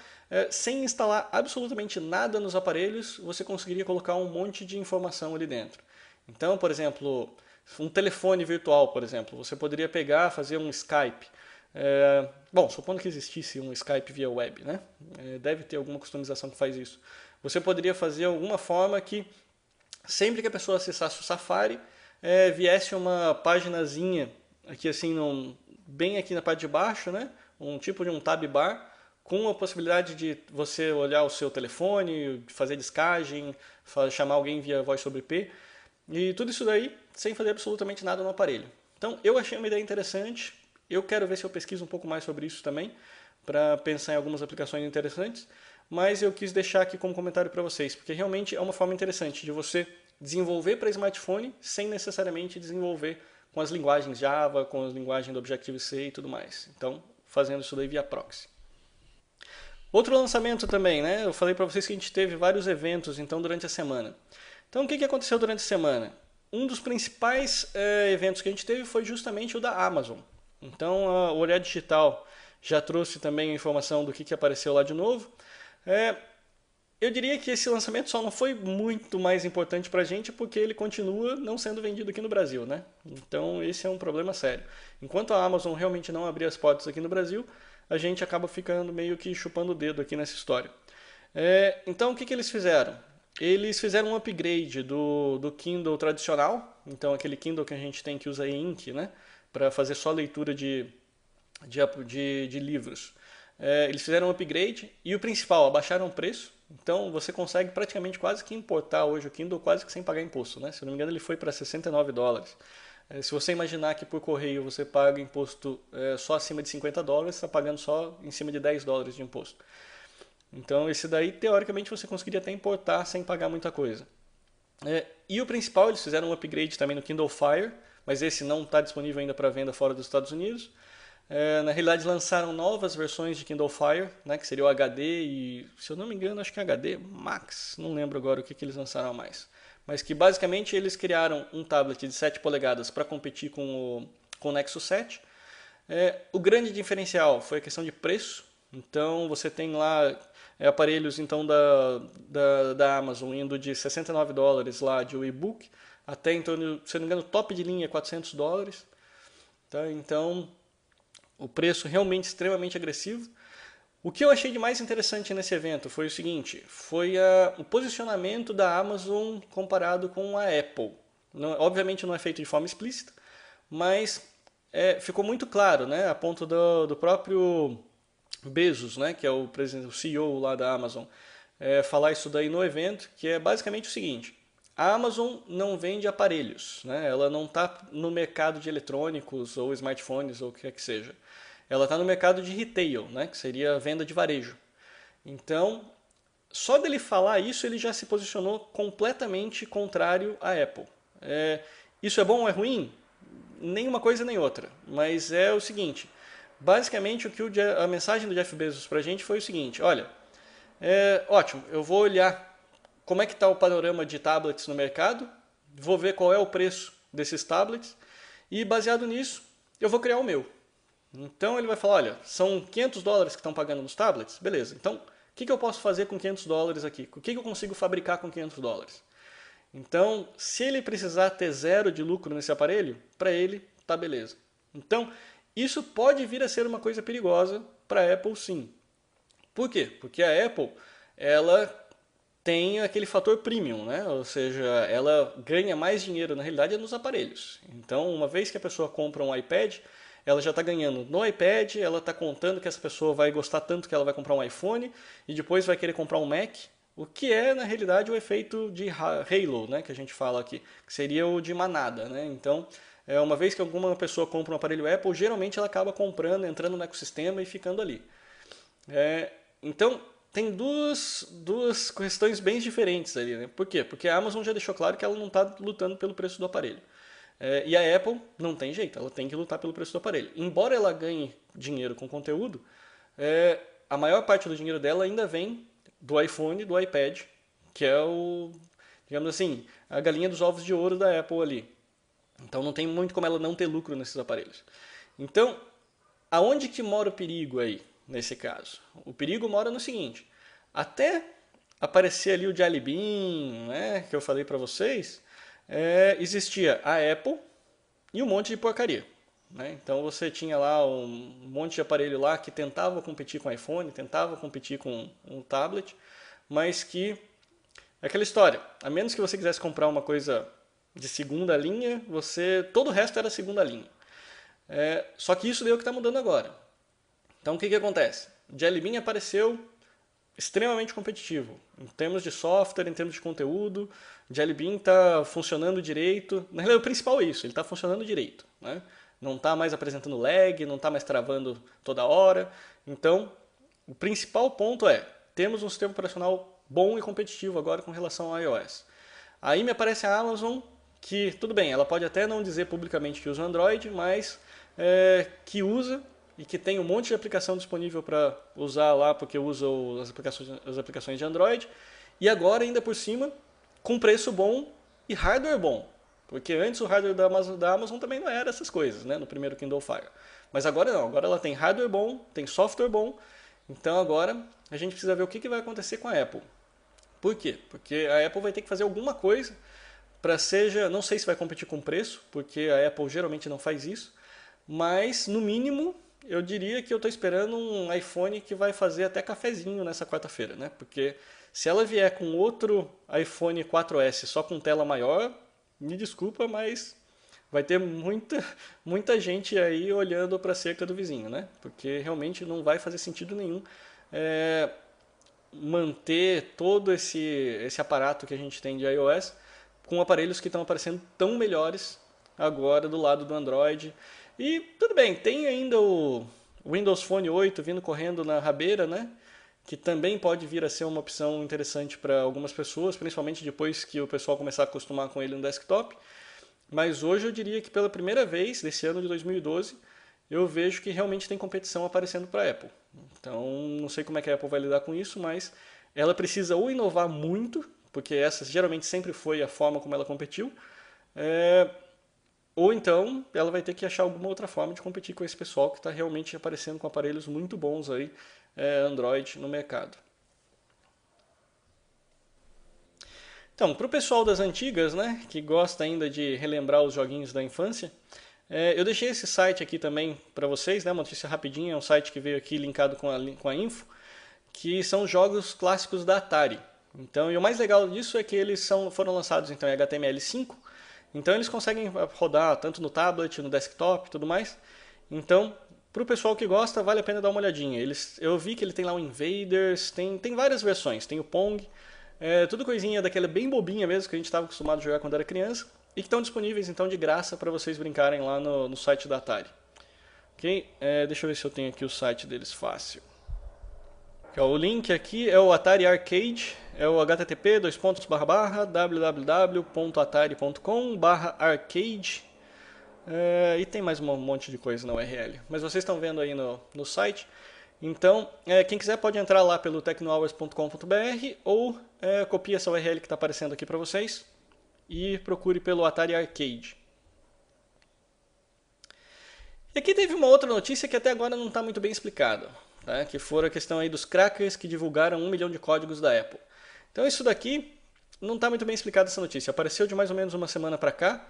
A: sem instalar absolutamente nada nos aparelhos, você conseguiria colocar um monte de informação ali dentro. Então, por exemplo, um telefone virtual, por exemplo, você poderia pegar, fazer um Skype. Bom, supondo que existisse um Skype via web, né? Deve ter alguma customização que faz isso. Você poderia fazer alguma forma que, sempre que a pessoa acessasse o Safari, viesse uma paginazinha, aqui assim, bem aqui na parte de baixo, né? Um tipo de um tab bar, com a possibilidade de você olhar o seu telefone, fazer discagem, chamar alguém via voz sobre IP, e tudo isso daí sem fazer absolutamente nada no aparelho. Então, eu achei uma ideia interessante, eu quero ver se eu pesquiso um pouco mais sobre isso também, para pensar em algumas aplicações interessantes, mas eu quis deixar aqui como comentário para vocês, porque realmente é uma forma interessante de você desenvolver para smartphone sem necessariamente desenvolver com as linguagens Java, com as linguagens do Objective-C e tudo mais. Então, fazendo isso daí via proxy. Outro lançamento também, né? Eu falei para vocês que a gente teve vários eventos então durante a semana. Então, o que aconteceu durante a semana? Um dos principais eventos que a gente teve foi justamente o da Amazon. Então, o Olhar Digital já trouxe também a informação do que apareceu lá de novo. É, eu diria que esse lançamento só não foi muito mais importante para a gente porque ele continua não sendo vendido aqui no Brasil, né? Então esse é um problema sério. Enquanto a Amazon realmente não abrir as portas aqui no Brasil, a gente acaba ficando meio que chupando o dedo aqui nessa história. Então o que eles fizeram? Eles fizeram um upgrade do Kindle tradicional, então aquele Kindle que a gente tem que usa ink, né? Para fazer só leitura de livros. Eles fizeram um upgrade e o principal, abaixaram o preço. Então você consegue praticamente quase que importar hoje o Kindle quase que sem pagar imposto, né? Se eu não me engano ele foi para $69. Se você imaginar que por correio você paga imposto só acima de $50, você está pagando só em cima de $10 de imposto. Então esse daí teoricamente você conseguiria até importar sem pagar muita coisa. E o principal, eles fizeram um upgrade também no Kindle Fire, mas esse não está disponível ainda para venda fora dos Estados Unidos. Na realidade lançaram novas versões de Kindle Fire, né, que seria o HD e, se eu não me engano, acho que é HD Max, não lembro agora o que eles lançaram mais. Mas que basicamente eles criaram um tablet de 7 polegadas para competir com o Nexus 7. O grande diferencial foi a questão de preço. Então você tem lá aparelhos então da Amazon indo de $69 lá de e-book até em torno, se eu não me engano, top de linha $400. Tá? Então o preço realmente extremamente agressivo. O que eu achei de mais interessante nesse evento foi o seguinte, foi o posicionamento da Amazon comparado com a Apple. Obviamente não é feito de forma explícita, mas ficou muito claro, né, a ponto do próprio Bezos, né, que é o CEO lá da Amazon, falar isso daí no evento, que é basicamente o seguinte: a Amazon não vende aparelhos, né? Ela não está no mercado de eletrônicos ou smartphones ou o que quer que seja. Ela está no mercado de retail, né? Que seria a venda de varejo. Então, só dele falar isso, ele já se posicionou completamente contrário à Apple. Isso é bom ou é ruim? Nem uma coisa nem outra. Mas é o seguinte, basicamente a mensagem do Jeff Bezos para a gente foi o seguinte: olha, ótimo, eu vou olhar como é que está o panorama de tablets no mercado, vou ver qual é o preço desses tablets e baseado nisso eu vou criar o meu. Então ele vai falar, olha, são $500 que estão pagando nos tablets, beleza, então o que eu posso fazer com $500 aqui? O que eu consigo fabricar com $500? Então, se ele precisar ter zero de lucro nesse aparelho, para ele tá beleza. Então, isso pode vir a ser uma coisa perigosa para a Apple, sim. Por quê? Porque a Apple, ela tem aquele fator premium, né? Ou seja, ela ganha mais dinheiro na realidade nos aparelhos. Então, uma vez que a pessoa compra um iPad, ela já está ganhando no iPad, ela está contando que essa pessoa vai gostar tanto que ela vai comprar um iPhone e depois vai querer comprar um Mac, o que é na realidade o efeito de Halo, né? Que a gente fala aqui, que seria o de manada, né? Então, uma vez que alguma pessoa compra um aparelho Apple, geralmente ela acaba comprando, entrando no ecossistema e ficando ali. Então, tem duas questões bem diferentes ali, né? Por quê? Porque a Amazon já deixou claro que ela não está lutando pelo preço do aparelho. E a Apple não tem jeito, ela tem que lutar pelo preço do aparelho. Embora ela ganhe dinheiro com conteúdo, a maior parte do dinheiro dela ainda vem do iPhone e do iPad, que é digamos assim, a galinha dos ovos de ouro da Apple ali. Então não tem muito como ela não ter lucro nesses aparelhos. Então, aonde que mora o perigo aí? Nesse caso, o perigo mora no seguinte: até aparecer ali o Jelly Bean, né, que eu falei para vocês, existia a Apple e um monte de porcaria, né? Então você tinha lá um monte de aparelho lá que tentava competir com o iPhone, tentava competir com um tablet, mas que é aquela história, a menos que você quisesse comprar uma coisa de segunda linha, todo o resto era segunda linha. Só que isso daí é o que está mudando agora. Então o que acontece? O Jelly Bean apareceu extremamente competitivo. Em termos de software, em termos de conteúdo, o Jelly Bean está funcionando direito. Na realidade, o principal é isso, ele está funcionando direito, né? Não está mais apresentando lag, não está mais travando toda hora. Então, o principal ponto temos um sistema operacional bom e competitivo agora com relação ao iOS. Aí me aparece a Amazon, que tudo bem, ela pode até não dizer publicamente que usa Android, mas que usa e que tem um monte de aplicação disponível para usar lá, porque usa as aplicações de Android, e agora ainda por cima, com preço bom e hardware bom, porque antes o hardware da Amazon também não era essas coisas, né, no primeiro Kindle Fire. Mas agora não, agora ela tem hardware bom, tem software bom, então agora a gente precisa ver o que vai acontecer com a Apple. Por quê? Porque a Apple vai ter que fazer alguma coisa para seja, não sei se vai competir com preço, porque a Apple geralmente não faz isso, mas no mínimo eu diria que eu estou esperando um iPhone que vai fazer até cafezinho nessa quarta-feira, né? Porque se ela vier com outro iPhone 4S só com tela maior, me desculpa, mas vai ter muita gente aí olhando para a cerca do vizinho, né? Porque realmente não vai fazer sentido nenhum manter todo esse aparato que a gente tem de iOS com aparelhos que estão aparecendo tão melhores agora do lado do Android. E tudo bem, tem ainda o Windows Phone 8 vindo correndo na rabeira, né? Que também pode vir a ser uma opção interessante para algumas pessoas, principalmente depois que o pessoal começar a acostumar com ele no desktop. Mas hoje eu diria que pela primeira vez, desse ano de 2012, eu vejo que realmente tem competição aparecendo para a Apple. Então, não sei como é que a Apple vai lidar com isso, mas ela precisa ou inovar muito, porque essa geralmente sempre foi a forma como ela competiu, ou então ela vai ter que achar alguma outra forma de competir com esse pessoal que está realmente aparecendo com aparelhos muito bons aí, Android no mercado. Então, para o pessoal das antigas, né, que gosta ainda de relembrar os joguinhos da infância, eu deixei esse site aqui também para vocês, né, uma notícia rapidinha, é um site que veio aqui linkado com a info, que são os jogos clássicos da Atari. Então, e o mais legal disso é que eles foram lançados então, em HTML5, então eles conseguem rodar tanto no tablet, no desktop e tudo mais. Então, para o pessoal que gosta, vale a pena dar uma olhadinha. Eu vi que ele tem lá o Invaders, tem várias versões, tem o Pong, tudo coisinha daquela bem bobinha mesmo que a gente estava acostumado a jogar quando era criança e que estão disponíveis então de graça para vocês brincarem lá no site da Atari. Ok? Deixa eu ver se eu tenho aqui o site deles fácil. O link aqui é o Atari Arcade, é o http://www.atari.com/arcade e tem mais um monte de coisa na URL. Mas vocês estão vendo aí no site. Então, quem quiser pode entrar lá pelo tecnohours.com.br ou copie essa URL que está aparecendo aqui para vocês e procure pelo Atari Arcade. E aqui teve uma outra notícia que até agora não está muito bem explicada, tá? Que foi a questão aí dos crackers que divulgaram 1 milhão de códigos da Apple. Então isso daqui não está muito bem explicado essa notícia. Apareceu de mais ou menos uma semana para cá.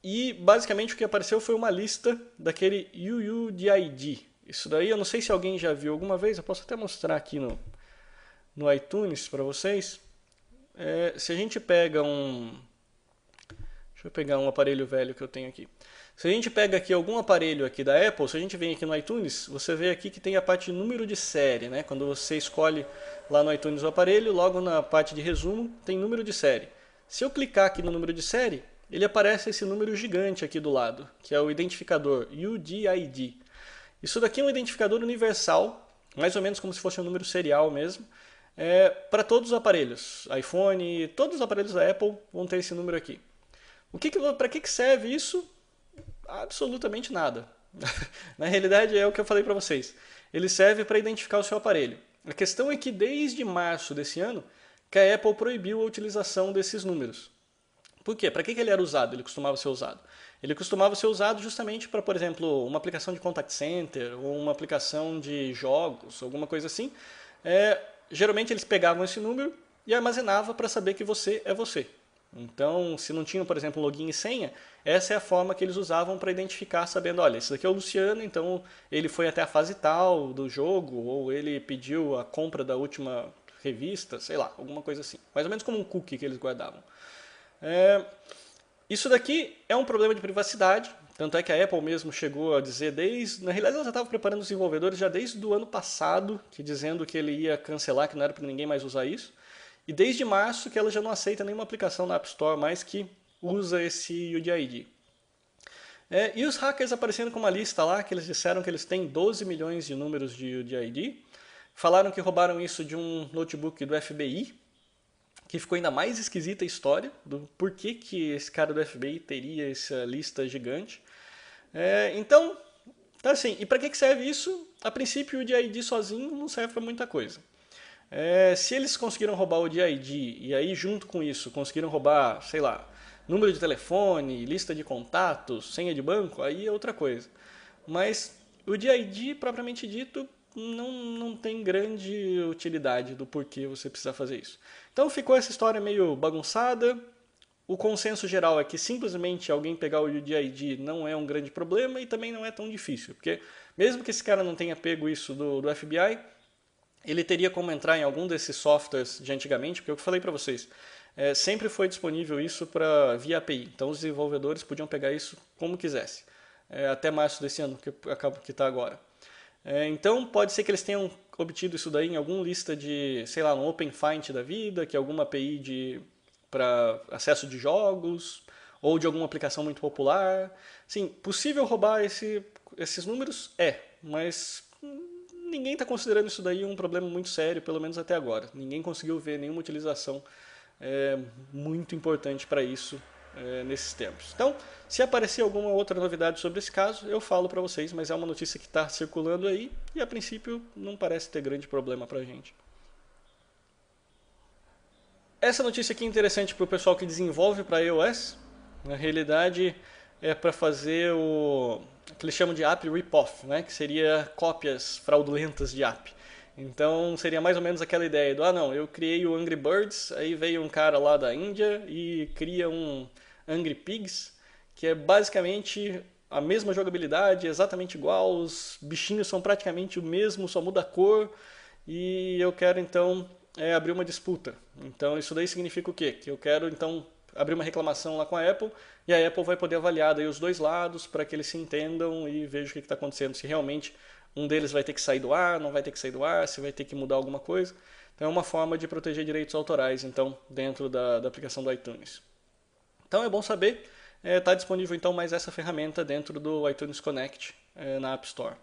A: E basicamente o que apareceu foi uma lista daquele UUDID. Isso daí eu não sei se alguém já viu alguma vez, eu posso até mostrar aqui no iTunes para vocês. Se a gente pega deixa eu pegar um aparelho velho que eu tenho aqui. Se a gente pega aqui algum aparelho aqui da Apple, se a gente vem aqui no iTunes, você vê aqui que tem a parte de número de série, né? Quando você escolhe lá no iTunes o aparelho, logo na parte de resumo tem número de série. Se eu clicar aqui no número de série, ele aparece esse número gigante aqui do lado, que é o identificador UDID. Isso daqui é um identificador universal, mais ou menos como se fosse um número serial mesmo, para todos os aparelhos. iPhone, todos os aparelhos da Apple vão ter esse número aqui. Para que serve isso? Absolutamente nada. Na realidade é o que eu falei para vocês. Ele serve para identificar o seu aparelho. A questão é que desde março desse ano que a Apple proibiu a utilização desses números. Por quê? Para que ele era usado? Ele costumava ser usado. Ele costumava ser usado justamente para, por exemplo, uma aplicação de contact center ou uma aplicação de jogos, alguma coisa assim. Geralmente eles pegavam esse número e armazenavam para saber que você é você. Então, se não tinham, por exemplo, login e senha, essa é a forma que eles usavam para identificar, sabendo, olha, esse daqui é o Luciano, então ele foi até a fase tal do jogo, ou ele pediu a compra da última revista, sei lá, alguma coisa assim. Mais ou menos como um cookie que eles guardavam. Isso daqui é um problema de privacidade, tanto é que a Apple mesmo chegou a dizer na realidade ela já estava preparando os desenvolvedores já desde o ano passado, dizendo que ele ia cancelar, que não era para ninguém mais usar isso. E desde março que ela já não aceita nenhuma aplicação na App Store mais que usa esse UDID. E os hackers aparecendo com uma lista lá, que eles disseram que eles têm 12 milhões de números de UDID. Falaram que roubaram isso de um notebook do FBI, que ficou ainda mais esquisita a história do porquê que esse cara do FBI teria essa lista gigante. Então, assim, e para que serve isso? A princípio o UDID sozinho não serve para muita coisa. Se eles conseguiram roubar o DID e aí junto com isso conseguiram roubar, sei lá, número de telefone, lista de contatos, senha de banco, aí é outra coisa. Mas o DID, propriamente dito, não tem grande utilidade do porquê você precisa fazer isso. Então ficou essa história meio bagunçada. O consenso geral é que simplesmente alguém pegar o UDID não é um grande problema e também não é tão difícil, porque mesmo que esse cara não tenha pego isso do FBI, ele teria como entrar em algum desses softwares de antigamente, porque eu falei para vocês, sempre foi disponível isso via API, então os desenvolvedores podiam pegar isso como quisesse, até março desse ano, que está agora. Então pode ser que eles tenham obtido isso daí em alguma lista de, sei lá, um OpenFind da vida, que é alguma API para acesso de jogos, ou de alguma aplicação muito popular. Sim, possível roubar esses números? Mas ninguém está considerando isso daí um problema muito sério, pelo menos até agora. Ninguém conseguiu ver nenhuma utilização muito importante para isso nesses tempos. Então, se aparecer alguma outra novidade sobre esse caso, eu falo para vocês, mas é uma notícia que está circulando aí e a princípio não parece ter grande problema para a gente. Essa notícia aqui é interessante para o pessoal que desenvolve para iOS. Na realidade, é para fazer o que eles chamam de app rip-off, né? Que seria cópias fraudulentas de app. Então seria mais ou menos aquela ideia do, não, eu criei o Angry Birds, aí veio um cara lá da Índia e cria um Angry Pigs, que é basicamente a mesma jogabilidade, exatamente igual, os bichinhos são praticamente o mesmo, só muda a cor, e eu quero então abrir uma disputa. Então isso daí significa o quê? Que eu quero então abrir uma reclamação lá com a Apple, e a Apple vai poder avaliar daí os dois lados para que eles se entendam e vejam o que está acontecendo, se realmente um deles vai ter que sair do ar, não vai ter que sair do ar, se vai ter que mudar alguma coisa. Então é uma forma de proteger direitos autorais então dentro da aplicação do iTunes. Então é bom saber, está disponível então mais essa ferramenta dentro do iTunes Connect na App Store.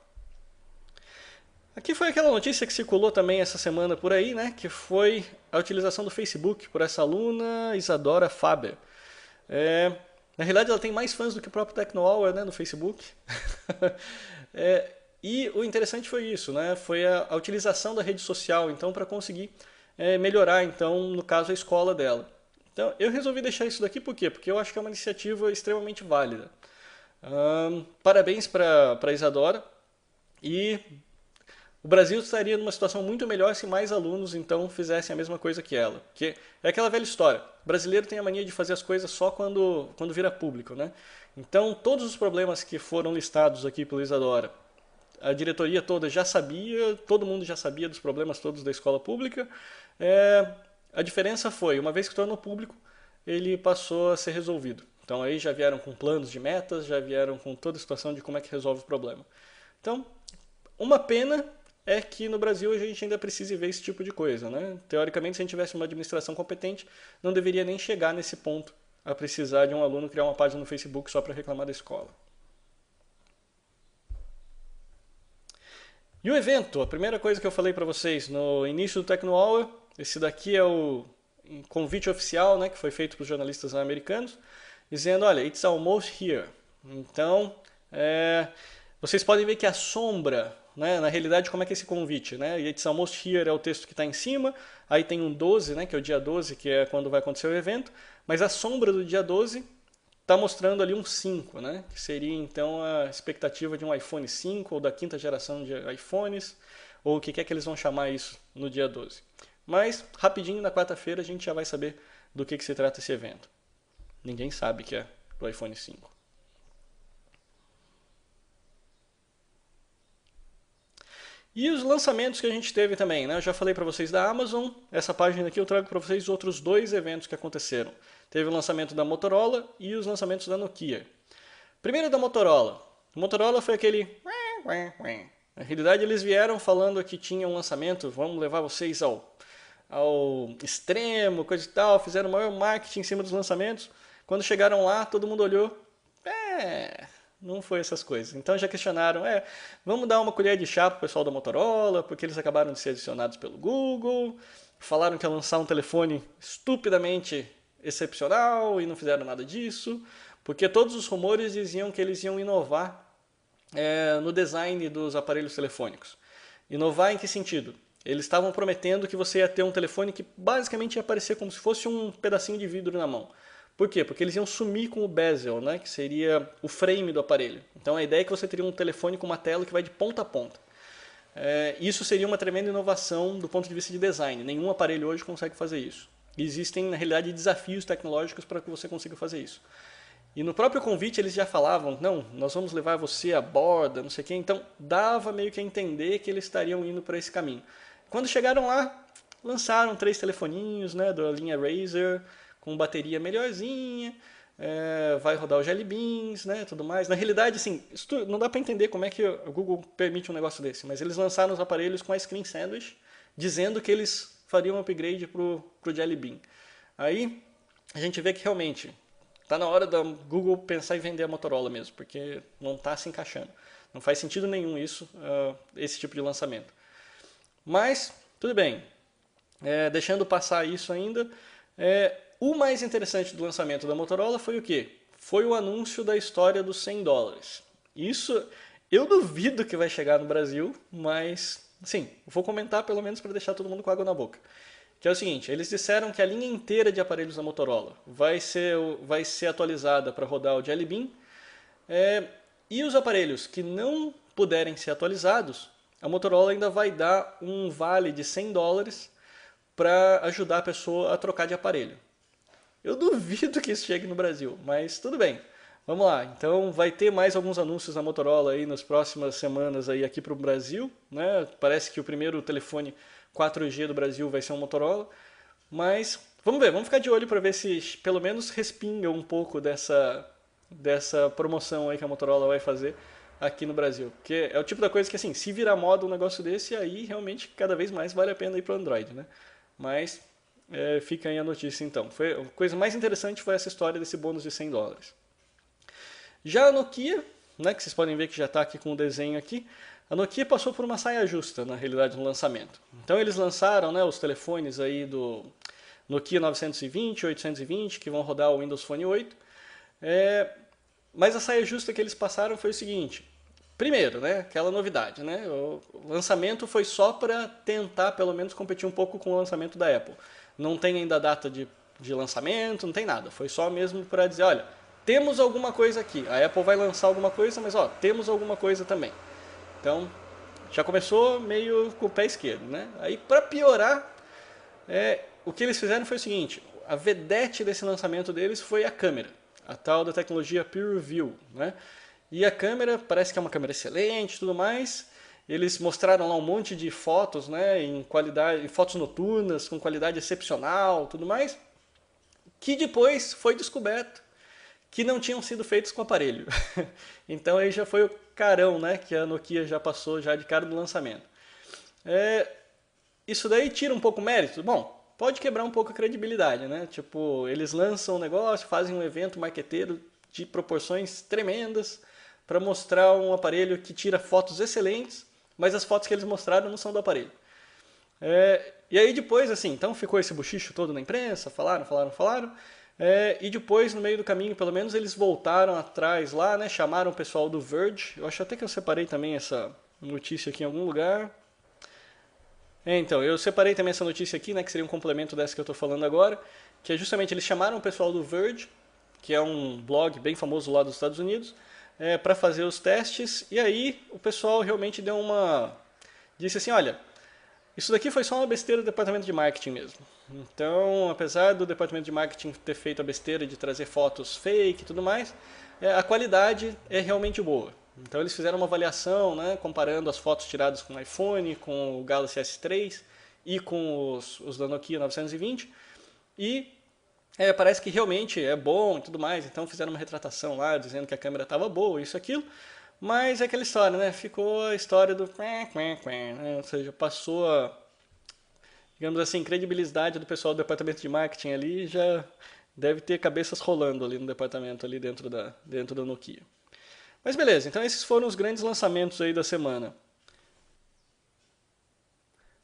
A: Aqui foi aquela notícia que circulou também essa semana por aí, né, que foi a utilização do Facebook por essa aluna Isadora Faber. Na realidade ela tem mais fãs do que o próprio TechnoHour, né, no Facebook. E o interessante foi isso, né, foi a utilização da rede social então para conseguir melhorar então no caso a escola dela. Então eu resolvi deixar isso daqui por quê? Porque eu acho que é uma iniciativa extremamente válida. Parabéns para a Isadora e o Brasil estaria numa situação muito melhor se mais alunos então fizessem a mesma coisa que ela. Porque é aquela velha história. O brasileiro tem a mania de fazer as coisas só quando vira público, né? Então todos os problemas que foram listados aqui pelo Isadora, a diretoria toda já sabia, todo mundo já sabia dos problemas todos da escola pública. A diferença foi, uma vez que tornou público, ele passou a ser resolvido. Então aí já vieram com planos de metas, já vieram com toda a situação de como é que resolve o problema. Então, uma pena é que no Brasil a gente ainda precisa ver esse tipo de coisa, né? Teoricamente, se a gente tivesse uma administração competente, não deveria nem chegar nesse ponto a precisar de um aluno criar uma página no Facebook só para reclamar da escola. E o evento, a primeira coisa que eu falei para vocês no início do TechnoHour, esse daqui é o convite oficial, né, que foi feito para os jornalistas americanos, dizendo, olha, it's almost here. Então, vocês podem ver que a sombra, né, na realidade, como é que é esse convite, né? It's almost here é o texto que está em cima, aí tem um 12, né, que é o dia 12, que é quando vai acontecer o evento, mas a sombra do dia 12 está mostrando ali um 5, né, que seria então a expectativa de um iPhone 5 ou da quinta geração de iPhones, ou o que é que eles vão chamar isso no dia 12. Mas, rapidinho, na quarta-feira, a gente já vai saber do que se trata esse evento. Ninguém sabe que é do iPhone 5. E os lançamentos que a gente teve também, né? Eu já falei para vocês da Amazon, essa página aqui eu trago para vocês outros dois eventos que aconteceram. Teve o lançamento da Motorola e os lançamentos da Nokia. Primeiro da Motorola. A Motorola foi aquele... Na realidade eles vieram falando que tinha um lançamento, vamos levar vocês ao extremo, coisa e tal, fizeram o maior marketing em cima dos lançamentos. Quando chegaram lá, todo mundo olhou, não foi essas coisas. Então já questionaram, vamos dar uma colher de chá pro pessoal da Motorola, porque eles acabaram de ser adicionados pelo Google, falaram que ia lançar um telefone estupidamente excepcional e não fizeram nada disso, porque todos os rumores diziam que eles iam inovar no design dos aparelhos telefônicos. Inovar em que sentido? Eles estavam prometendo que você ia ter um telefone que basicamente ia parecer como se fosse um pedacinho de vidro na mão. Por quê? Porque eles iam sumir com o bezel, né, que seria o frame do aparelho. Então a ideia é que você teria um telefone com uma tela que vai de ponta a ponta. Isso seria uma tremenda inovação do ponto de vista de design. Nenhum aparelho hoje consegue fazer isso. Existem, na realidade, desafios tecnológicos para que você consiga fazer isso. E no próprio convite eles já falavam, não, nós vamos levar você a borda, não sei o quê. Então dava meio que a entender que eles estariam indo para esse caminho. Quando chegaram lá, lançaram 3 telefoninhos, né, da linha Razer, com bateria melhorzinha, vai rodar o Jelly Beans, né, tudo mais. Na realidade, assim, não dá para entender como é que o Google permite um negócio desse, mas eles lançaram os aparelhos com a Screen Sandwich, dizendo que eles fariam um upgrade pro Jelly Bean. Aí a gente vê que realmente está na hora da Google pensar em vender a Motorola mesmo, porque não está se encaixando. Não faz sentido nenhum isso, esse tipo de lançamento. Mas, tudo bem. Deixando passar isso ainda, o mais interessante do lançamento da Motorola foi o quê? Foi o anúncio da história dos $100. Isso eu duvido que vai chegar no Brasil, mas sim, vou comentar pelo menos para deixar todo mundo com água na boca. Que é o seguinte, eles disseram que a linha inteira de aparelhos da Motorola vai ser atualizada para rodar o Jelly Bean, e os aparelhos que não puderem ser atualizados, a Motorola ainda vai dar um vale de $100 para ajudar a pessoa a trocar de aparelho. Eu duvido que isso chegue no Brasil, mas tudo bem. Vamos lá, então vai ter mais alguns anúncios da Motorola aí nas próximas semanas aí aqui para o Brasil, né? Parece que o primeiro telefone 4G do Brasil vai ser um Motorola, mas vamos ver, vamos ficar de olho para ver se pelo menos respinga um pouco dessa promoção aí que a Motorola vai fazer aqui no Brasil, porque é o tipo da coisa que assim, se virar moda um negócio desse, aí realmente cada vez mais vale a pena ir para o Android, né? Mas fica aí a notícia então. A coisa mais interessante foi essa história desse bônus de $100. Já a Nokia, né, que vocês podem ver que já está aqui com o desenho aqui, a Nokia passou por uma saia justa, na realidade, no lançamento. Então eles lançaram, né, os telefones aí do Nokia 920, 820, que vão rodar o Windows Phone 8. Mas a saia justa que eles passaram foi o seguinte. Primeiro, né, aquela novidade, né, o lançamento foi só para tentar pelo menos competir um pouco com o lançamento da Apple. Não tem ainda data de lançamento, não tem nada. Foi só mesmo para dizer, olha, temos alguma coisa aqui. A Apple vai lançar alguma coisa, mas ó, temos alguma coisa também. Então, já começou meio com o pé esquerdo, né? Aí, para piorar, o que eles fizeram foi o seguinte, a vedete desse lançamento deles foi a câmera, a tal da tecnologia Peer Review, né? E a câmera parece que é uma câmera excelente e tudo mais. Eles mostraram lá um monte de fotos, né, em qualidade, fotos noturnas, com qualidade excepcional, tudo mais, que depois foi descoberto que não tinham sido feitos com o aparelho. Então aí já foi o carão, né, que a Nokia já passou já de cara do lançamento. Isso daí tira um pouco o mérito? Bom, pode quebrar um pouco a credibilidade, né? Tipo, eles lançam um negócio, fazem um evento marqueteiro de proporções tremendas para mostrar um aparelho que tira fotos excelentes, mas as fotos que eles mostraram não são do aparelho. E aí depois, assim, então ficou esse buchicho todo na imprensa, falaram. E depois, no meio do caminho, pelo menos, eles voltaram atrás lá, né? Chamaram o pessoal do Verge. Eu acho até que eu separei também essa notícia aqui em algum lugar. Então, eu separei também essa notícia aqui, né? Que seria um complemento dessa que eu estou falando agora. Que é justamente, eles chamaram o pessoal do Verge, que é um blog bem famoso lá dos Estados Unidos, para fazer os testes. E aí o pessoal realmente disse assim, olha, isso daqui foi só uma besteira do departamento de marketing mesmo. Então, apesar do departamento de marketing ter feito a besteira de trazer fotos fake e tudo mais, a qualidade é realmente boa. Então eles fizeram uma avaliação, né, comparando as fotos tiradas com o iPhone, com o Galaxy S3 e com os da Nokia 920 e parece que realmente é bom e tudo mais. Então fizeram uma retratação lá dizendo que a câmera estava boa, isso, aquilo. Mas é aquela história, né? Ficou a história do... né? Ou seja, passou a, digamos assim, credibilidade do pessoal do departamento de marketing ali, já deve ter cabeças rolando ali no departamento, ali dentro da Nokia. Mas beleza, então esses foram os grandes lançamentos aí da semana.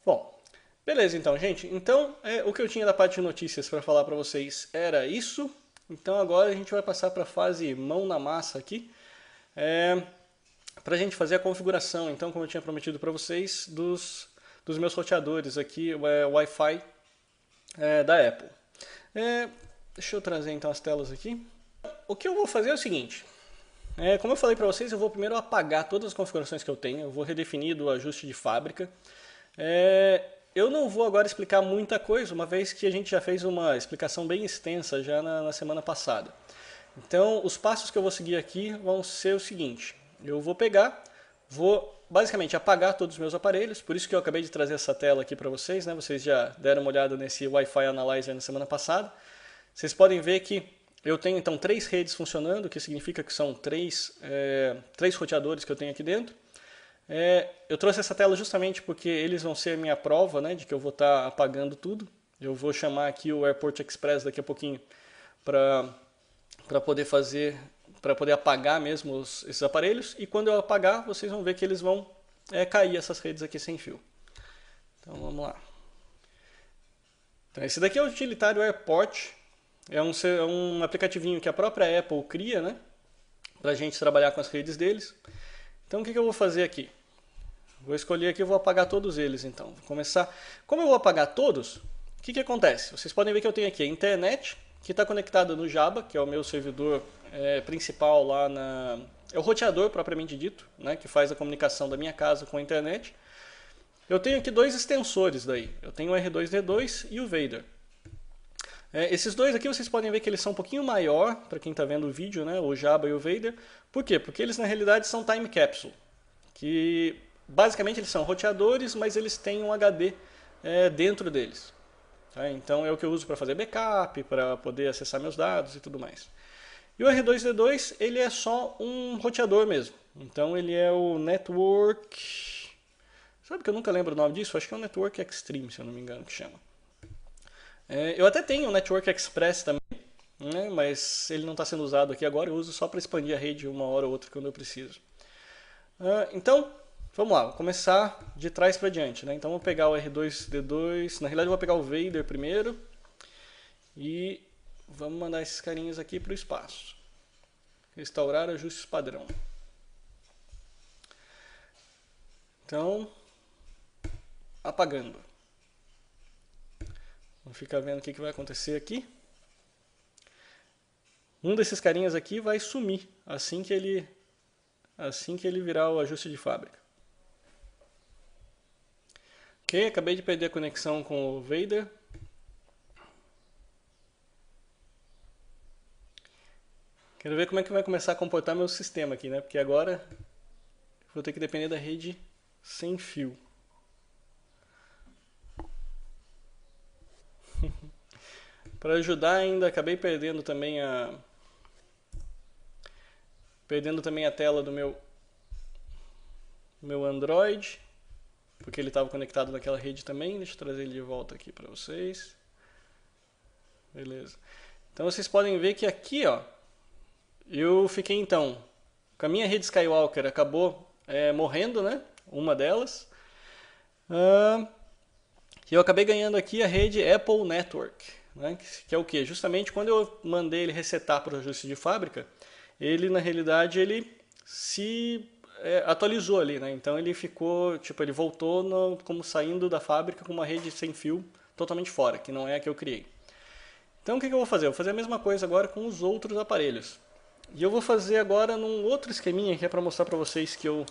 A: Bom, beleza então, gente. Então, o que eu tinha da parte de notícias para falar para vocês era isso. Então agora a gente vai passar para a fase mão na massa aqui. Para a gente fazer a configuração, então, como eu tinha prometido para vocês, dos meus roteadores aqui, Wi-Fi da Apple. Deixa eu trazer então as telas aqui. O que eu vou fazer é o seguinte. Como eu falei para vocês, eu vou primeiro apagar todas as configurações que eu tenho. Eu vou redefinir do ajuste de fábrica. Eu não vou agora explicar muita coisa, uma vez que a gente já fez uma explicação bem extensa já na semana passada. Então, os passos que eu vou seguir aqui vão ser o seguinte. Eu vou pegar, vou basicamente apagar todos os meus aparelhos, por isso que eu acabei de trazer essa tela aqui para vocês, né? Vocês já deram uma olhada nesse Wi-Fi Analyzer na semana passada. Vocês podem ver que eu tenho então 3 redes funcionando, o que significa que são 3 roteadores que eu tenho aqui dentro. Eu trouxe essa tela justamente porque eles vão ser a minha prova, né, de que eu vou estar apagando tudo. Eu vou chamar aqui o Airport Express daqui a pouquinho para poder apagar mesmo esses aparelhos, e quando eu apagar, vocês vão ver que eles vão cair essas redes aqui sem fio. Então vamos lá. Então, esse daqui é o utilitário Airport, é um aplicativinho que a própria Apple cria, né, para a gente trabalhar com as redes deles. Então o que eu vou fazer aqui? Vou escolher aqui e vou apagar todos eles então. Vou começar. Como eu vou apagar todos, o que acontece? Vocês podem ver que eu tenho aqui a internet, que está conectada no Jabba, que é o meu servidor principal lá na... É o roteador propriamente dito, né, que faz a comunicação da minha casa com a internet. Eu tenho aqui 2 extensores daí. Eu tenho o R2D2 e o Vader. Esses dois aqui vocês podem ver que eles são um pouquinho maior, para quem está vendo o vídeo, né, o Jabba e o Vader. Por quê? Porque eles na realidade são time capsule, que basicamente eles são roteadores, mas eles têm um HD dentro deles. Então é o que eu uso para fazer backup, para poder acessar meus dados e tudo mais. E o R2D2 ele é só um roteador mesmo. Então ele é o Network... Sabe que eu nunca lembro o nome disso? Acho que é o Network Extreme, se eu não me engano que chama. Eu até tenho o Network Express também, né? Mas ele não está sendo usado aqui agora. Eu uso só para expandir a rede uma hora ou outra quando eu preciso. Então, vamos lá. Vou começar de trás para diante, né? Então vou pegar o R2D2. Na realidade eu vou pegar o Vader primeiro. E vamos mandar esses carinhas aqui para o espaço. Restaurar ajustes padrão. Então, apagando. Vamos ficar vendo o que vai acontecer aqui. Um desses carinhas aqui vai sumir assim que ele virar o ajuste de fábrica. Ok, acabei de perder a conexão com o Vader. Quero ver como é que vai começar a comportar meu sistema aqui, né? Porque agora vou ter que depender da rede sem fio. Para ajudar ainda, acabei perdendo também a tela do meu Android, porque ele estava conectado naquela rede também. Deixa eu trazer ele de volta aqui para vocês. Beleza. Então vocês podem ver que aqui, ó, eu fiquei então com a minha rede Skywalker, acabou morrendo, né? Uma delas. E eu acabei ganhando aqui a rede Apple Network, né? Que é o que? Justamente quando eu mandei ele resetar para o ajuste de fábrica, ele na realidade ele se atualizou ali, né? Então ele ficou, tipo, ele voltou como saindo da fábrica com uma rede sem fio totalmente fora, que não é a que eu criei. Então o que eu vou fazer? Eu vou fazer a mesma coisa agora com os outros aparelhos. E eu vou fazer agora num outro esqueminha que é para mostrar para vocês que eu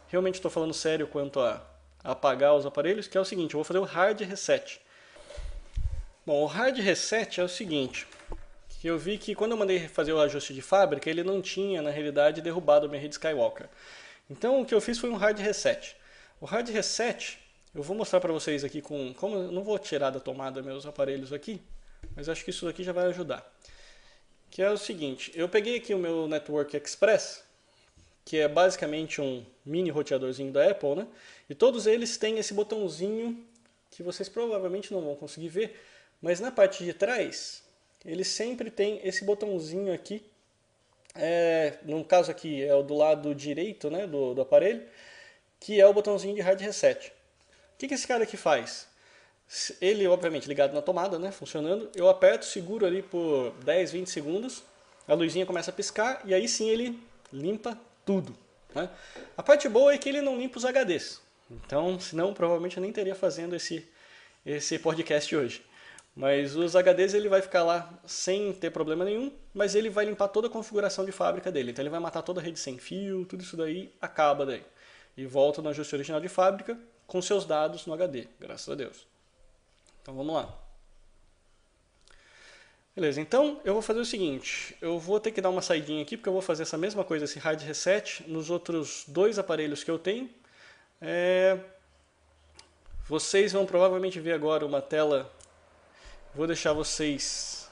A: realmente estou falando sério quanto a apagar os aparelhos, que é o seguinte, eu vou fazer o hard reset. Bom, o hard reset é o seguinte, que eu vi que quando eu mandei fazer o ajuste de fábrica, ele não tinha, na realidade, derrubado a minha rede Skywalker. Então o que eu fiz foi um hard reset. O hard reset, eu vou mostrar para vocês aqui como eu não vou tirar da tomada meus aparelhos aqui, mas acho que isso aqui já vai ajudar. Que é o seguinte, eu peguei aqui o meu Network Express, que é basicamente um mini roteadorzinho da Apple, né? E todos eles têm esse botãozinho que vocês provavelmente não vão conseguir ver, mas na parte de trás, ele sempre tem esse botãozinho aqui. No caso aqui é o do lado direito, né, do aparelho, que é o botãozinho de hard reset. O que esse cara aqui faz? Ele, obviamente, ligado na tomada, né, funcionando, eu aperto, seguro ali por 10, 20 segundos, a luzinha começa a piscar e aí sim ele limpa tudo, né? A parte boa é que ele não limpa os HDs, então senão provavelmente eu nem teria fazendo esse podcast hoje. Mas os HDs ele vai ficar lá sem ter problema nenhum, mas ele vai limpar toda a configuração de fábrica dele. Então ele vai matar toda a rede sem fio, tudo isso daí acaba daí. E volta no ajuste original de fábrica com seus dados no HD, graças a Deus. Então vamos lá. Beleza, então eu vou fazer o seguinte, eu vou ter que dar uma saidinha aqui, porque eu vou fazer essa mesma coisa, esse hard reset, nos outros dois aparelhos que eu tenho. Vocês vão provavelmente ver agora uma tela, vou deixar vocês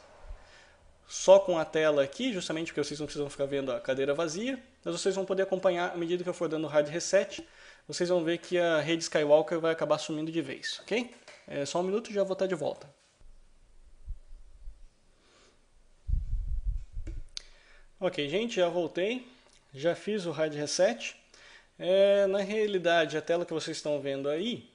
A: só com a tela aqui, justamente porque vocês não precisam ficar vendo a cadeira vazia, mas vocês vão poder acompanhar à medida que eu for dando o hard reset, vocês vão ver que a rede Skywalker vai acabar sumindo de vez, ok? Só um minuto e já vou estar de volta. Ok, gente, já voltei, já fiz o hard reset. Na realidade, a tela que vocês estão vendo aí,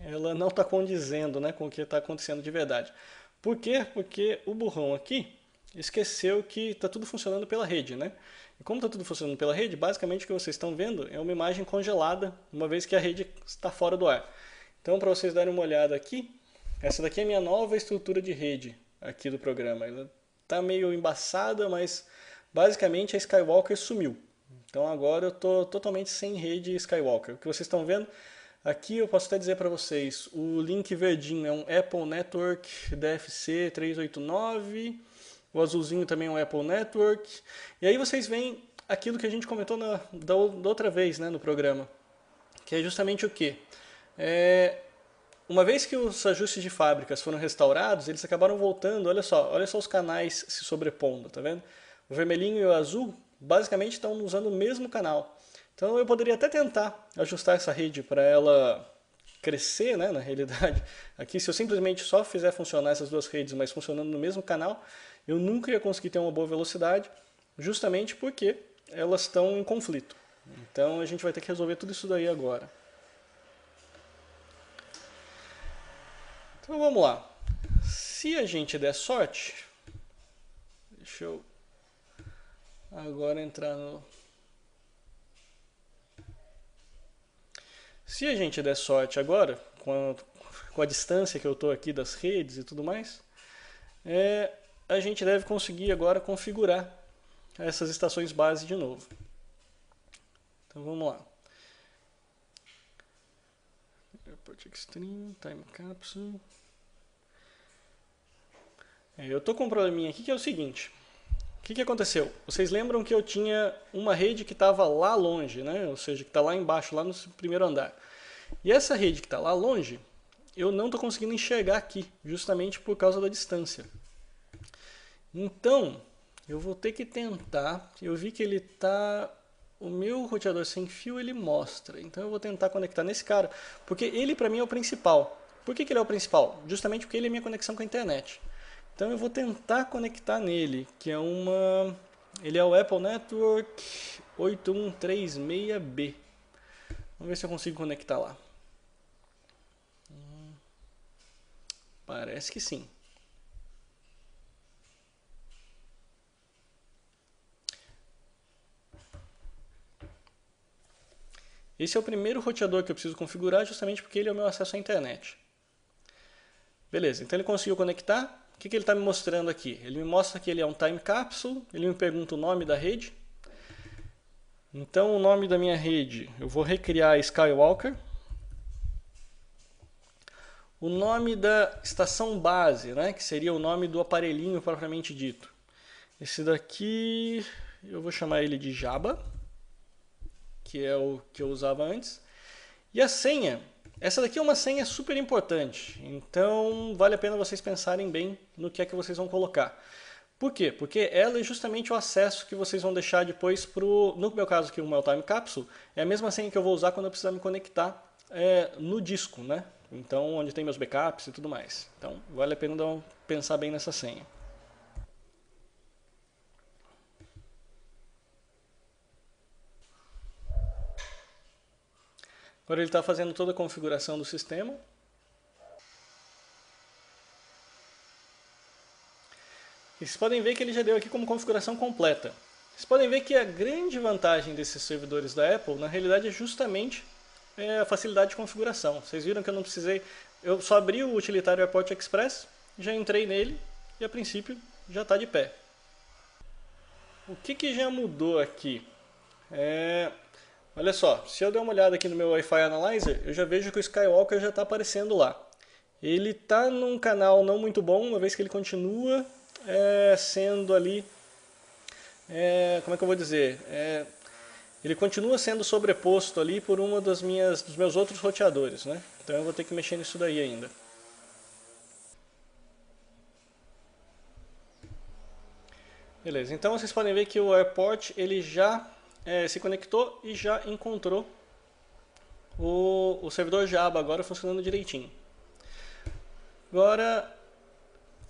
A: ela não está condizendo, né, com o que está acontecendo de verdade. Por quê? Porque o burrão aqui esqueceu que está tudo funcionando pela rede, né? E como está tudo funcionando pela rede, basicamente o que vocês estão vendo é uma imagem congelada, uma vez que a rede está fora do ar. Então, para vocês darem uma olhada aqui, essa daqui é a minha nova estrutura de rede aqui do programa. Ela está meio embaçada, mas basicamente a Skywalker sumiu. Então agora eu estou totalmente sem rede Skywalker. O que vocês estão vendo aqui, eu posso até dizer para vocês, o link verdinho é um Apple Network DFC 389, o azulzinho também é um Apple Network. E aí vocês veem aquilo que a gente comentou da outra vez, né, no programa, que é justamente o quê? Uma vez que os ajustes de fábricas foram restaurados, eles acabaram voltando, olha só os canais se sobrepondo, tá vendo? O vermelhinho e o azul basicamente estão usando o mesmo canal. Então eu poderia até tentar ajustar essa rede para ela crescer, né, na realidade. Aqui, se eu simplesmente só fizer funcionar essas duas redes, mas funcionando no mesmo canal, eu nunca ia conseguir ter uma boa velocidade, justamente porque elas estão em conflito. Então a gente vai ter que resolver tudo isso daí agora. Então vamos lá. Se a gente der sorte, deixa eu agora entrar no... Se a gente der sorte agora, com a distância que eu estou aqui das redes e tudo mais, a gente deve conseguir agora configurar essas estações base de novo. Então vamos lá. Airport Extreme, Time Capsule. Eu estou com um probleminha aqui que é o seguinte. O que aconteceu? Vocês lembram que eu tinha uma rede que estava lá longe, né? Ou seja, que está lá embaixo, lá no primeiro andar. E essa rede que está lá longe, eu não estou conseguindo enxergar aqui, justamente por causa da distância. Então, eu vou ter que tentar. Eu vi que ele está... O meu roteador sem fio ele mostra. Então eu vou tentar conectar nesse cara, porque ele para mim é o principal. Por que ele é o principal? Justamente porque ele é minha conexão com a internet. Então eu vou tentar conectar nele, que é uma... Ele é o Apple Network 8136B. Vamos ver se eu consigo conectar lá. Parece que sim. Esse é o primeiro roteador que eu preciso configurar, justamente porque ele é o meu acesso à internet. Beleza, então ele conseguiu conectar. O que ele está me mostrando aqui? Ele me mostra que ele é um time capsule, ele me pergunta o nome da rede. Então o nome da minha rede, eu vou recriar Skywalker. O nome da estação base, né, que seria o nome do aparelhinho propriamente dito. Esse daqui, eu vou chamar ele de Jabba, que é o que eu usava antes. E a senha, essa daqui é uma senha super importante, então vale a pena vocês pensarem bem no que é que vocês vão colocar. Por quê? Porque ela é justamente o acesso que vocês vão deixar depois pro... No meu caso aqui, o meu Time Capsule, é a mesma senha que eu vou usar quando eu precisar me conectar no disco, né? Então, onde tem meus backups e tudo mais. Então, vale a pena pensar bem nessa senha. Agora ele está fazendo toda a configuração do sistema. E vocês podem ver que ele já deu aqui como configuração completa. Vocês podem ver que a grande vantagem desses servidores da Apple, na realidade, é justamente a facilidade de configuração. Vocês viram que eu não precisei... Eu só abri o utilitário Airport Express, já entrei nele e a princípio já está de pé. O que já mudou aqui? Olha só, se eu der uma olhada aqui no meu Wi-Fi Analyzer, eu já vejo que o Skywalker já está aparecendo lá. Ele está num canal não muito bom, uma vez que ele continua sendo ali, como é que eu vou dizer? Ele continua sendo sobreposto ali por uma dos meus outros roteadores, né? Então eu vou ter que mexer nisso daí ainda. Beleza, então vocês podem ver que o AirPort ele já se conectou e já encontrou o servidor Java agora funcionando direitinho. Agora,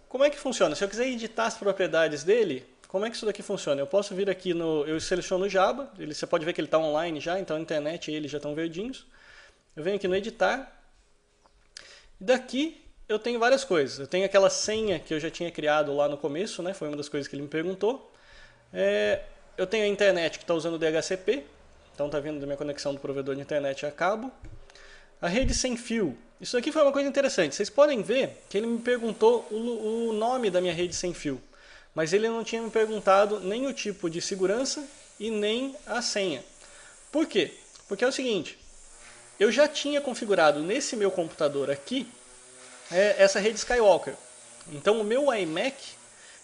A: como é que funciona? Se eu quiser editar as propriedades dele, como é que isso daqui funciona? Eu posso vir aqui eu seleciono o Java, você pode ver que ele está online já, então a internet e ele já estão verdinhos. Eu venho aqui no editar, e daqui eu tenho várias coisas. Eu tenho aquela senha que eu já tinha criado lá no começo, né? Foi uma das coisas que ele me perguntou. Eu tenho a internet que está usando o DHCP, então está vindo da minha conexão do provedor de internet a cabo. A rede sem fio. Isso aqui foi uma coisa interessante. Vocês podem ver que ele me perguntou o nome da minha rede sem fio, mas ele não tinha me perguntado nem o tipo de segurança e nem a senha. Por quê? Porque é o seguinte, eu já tinha configurado nesse meu computador aqui essa rede Skywalker. Então o meu iMac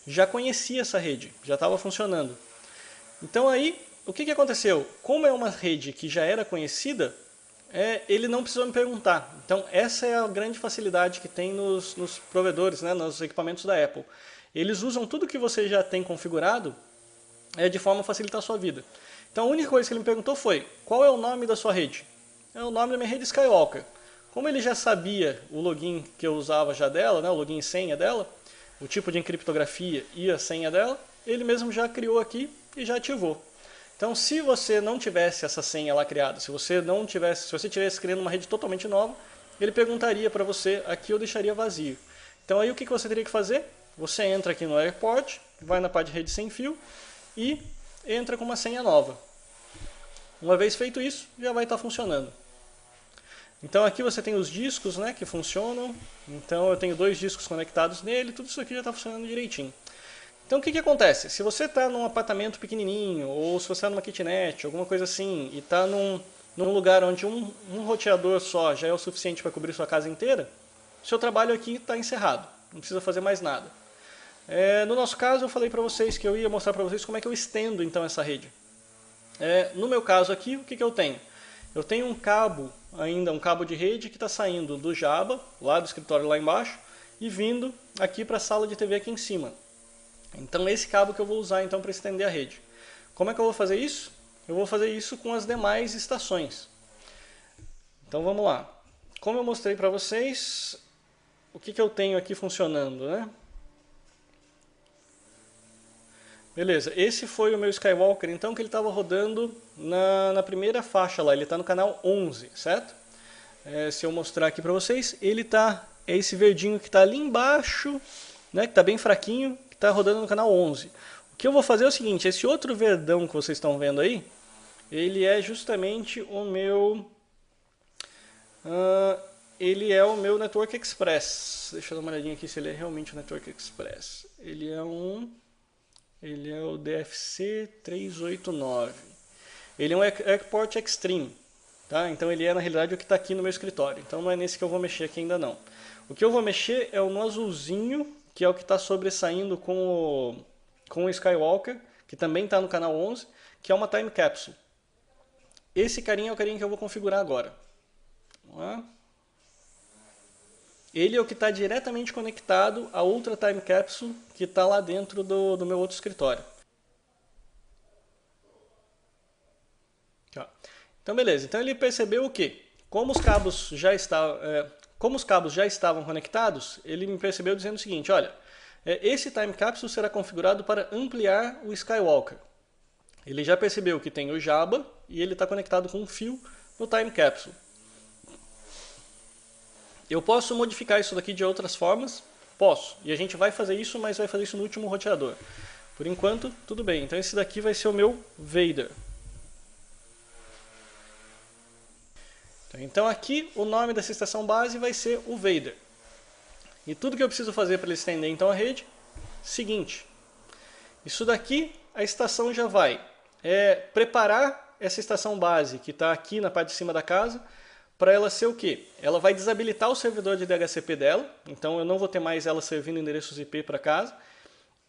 A: já conhecia essa rede, já estava funcionando. Então aí, o que aconteceu? Como é uma rede que já era conhecida, ele não precisou me perguntar. Então essa é a grande facilidade que tem nos provedores, né, nos equipamentos da Apple. Eles usam tudo que você já tem configurado de forma a facilitar a sua vida. Então a única coisa que ele me perguntou foi, qual é o nome da sua rede? É o nome da minha rede Skywalker. Como ele já sabia o login que eu usava já dela, né, o login e senha dela, o tipo de encriptografia e a senha dela, ele mesmo já criou aqui e já ativou. Então, se você não tivesse essa senha lá criada, se você estivesse criando uma rede totalmente nova, ele perguntaria para você, aqui eu deixaria vazio. Então aí o que você teria que fazer? Você entra aqui no AirPort, vai na parte de rede sem fio e entra com uma senha nova. Uma vez feito isso, já vai estar funcionando. Então aqui você tem os discos, né, que funcionam. Então eu tenho 2 discos conectados nele, tudo isso aqui já está funcionando direitinho. Então o que acontece? Se você está num apartamento pequenininho, ou se você está numa kitnet, alguma coisa assim, e está num lugar onde um roteador só já é o suficiente para cobrir sua casa inteira, seu trabalho aqui está encerrado, não precisa fazer mais nada. No nosso caso eu falei para vocês que eu ia mostrar para vocês como é que eu estendo então essa rede. No meu caso aqui, o que eu tenho? Eu tenho um cabo de rede que está saindo do Java, lá do escritório lá embaixo, e vindo aqui para a sala de TV aqui em cima. Então esse cabo que eu vou usar então para estender a rede. Como é que eu vou fazer isso? Eu vou fazer isso com as demais estações. Então vamos lá. Como eu mostrei para vocês, o que eu tenho aqui funcionando, né? Beleza, esse foi o meu Skywalker, então, que ele estava rodando na primeira faixa lá, ele está no canal 11, certo? Se eu mostrar aqui para vocês, ele é esse verdinho que está ali embaixo, né, que está bem fraquinho, que está rodando no canal 11. O que eu vou fazer é o seguinte, esse outro verdão que vocês estão vendo aí, ele é justamente o meu... ele é o meu Network Express. Deixa eu dar uma olhadinha aqui se ele é realmente o Network Express. Ele é o DFC 389. Ele é um Airport Extreme, tá? Então ele é na realidade o que está aqui no meu escritório. Então não é nesse que eu vou mexer aqui ainda não. O que eu vou mexer é no azulzinho, que é o que está sobressaindo com o Skywalker, que também está no canal 11, que é uma Time Capsule. Esse carinha é o carinha que eu vou configurar agora. Vamos lá. Ele é o que está diretamente conectado a outra Time Capsule que está lá dentro do meu outro escritório. Então beleza, então ele percebeu o quê? Como os cabos já estavam conectados, ele me percebeu dizendo o seguinte, olha, esse Time Capsule será configurado para ampliar o Skywalker. Ele já percebeu que tem o Java e ele está conectado com um fio no Time Capsule. Eu posso modificar isso daqui de outras formas? Posso. E a gente vai fazer isso, mas vai fazer isso no último roteador. Por enquanto, tudo bem. Então esse daqui vai ser o meu Vader. Então aqui o nome dessa estação base vai ser o Vader. E tudo que eu preciso fazer para ele estender então a rede, seguinte, isso daqui a estação já vai preparar essa estação base que está aqui na parte de cima da casa para ela ser o quê? Ela vai desabilitar o servidor de DHCP dela, então eu não vou ter mais ela servindo endereços IP para casa,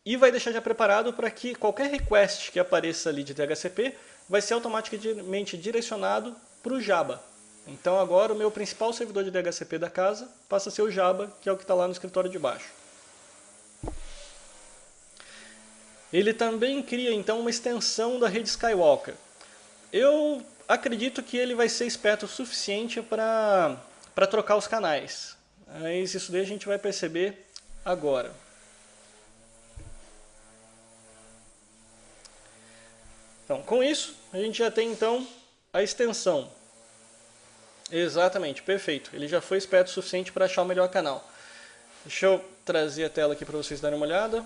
A: e vai deixar já preparado para que qualquer request que apareça ali de DHCP vai ser automaticamente direcionado para o Jabba. Então agora o meu principal servidor de DHCP da casa passa a ser o Jabba, que é o que está lá no escritório de baixo. Ele também cria então uma extensão da rede Skywalker. Eu acredito que ele vai ser esperto o suficiente para trocar os canais. Mas isso daí a gente vai perceber agora. Então, com isso, a gente já tem então a extensão. Exatamente, perfeito. Ele já foi esperto o suficiente para achar o melhor canal. Deixa eu trazer a tela aqui para vocês darem uma olhada.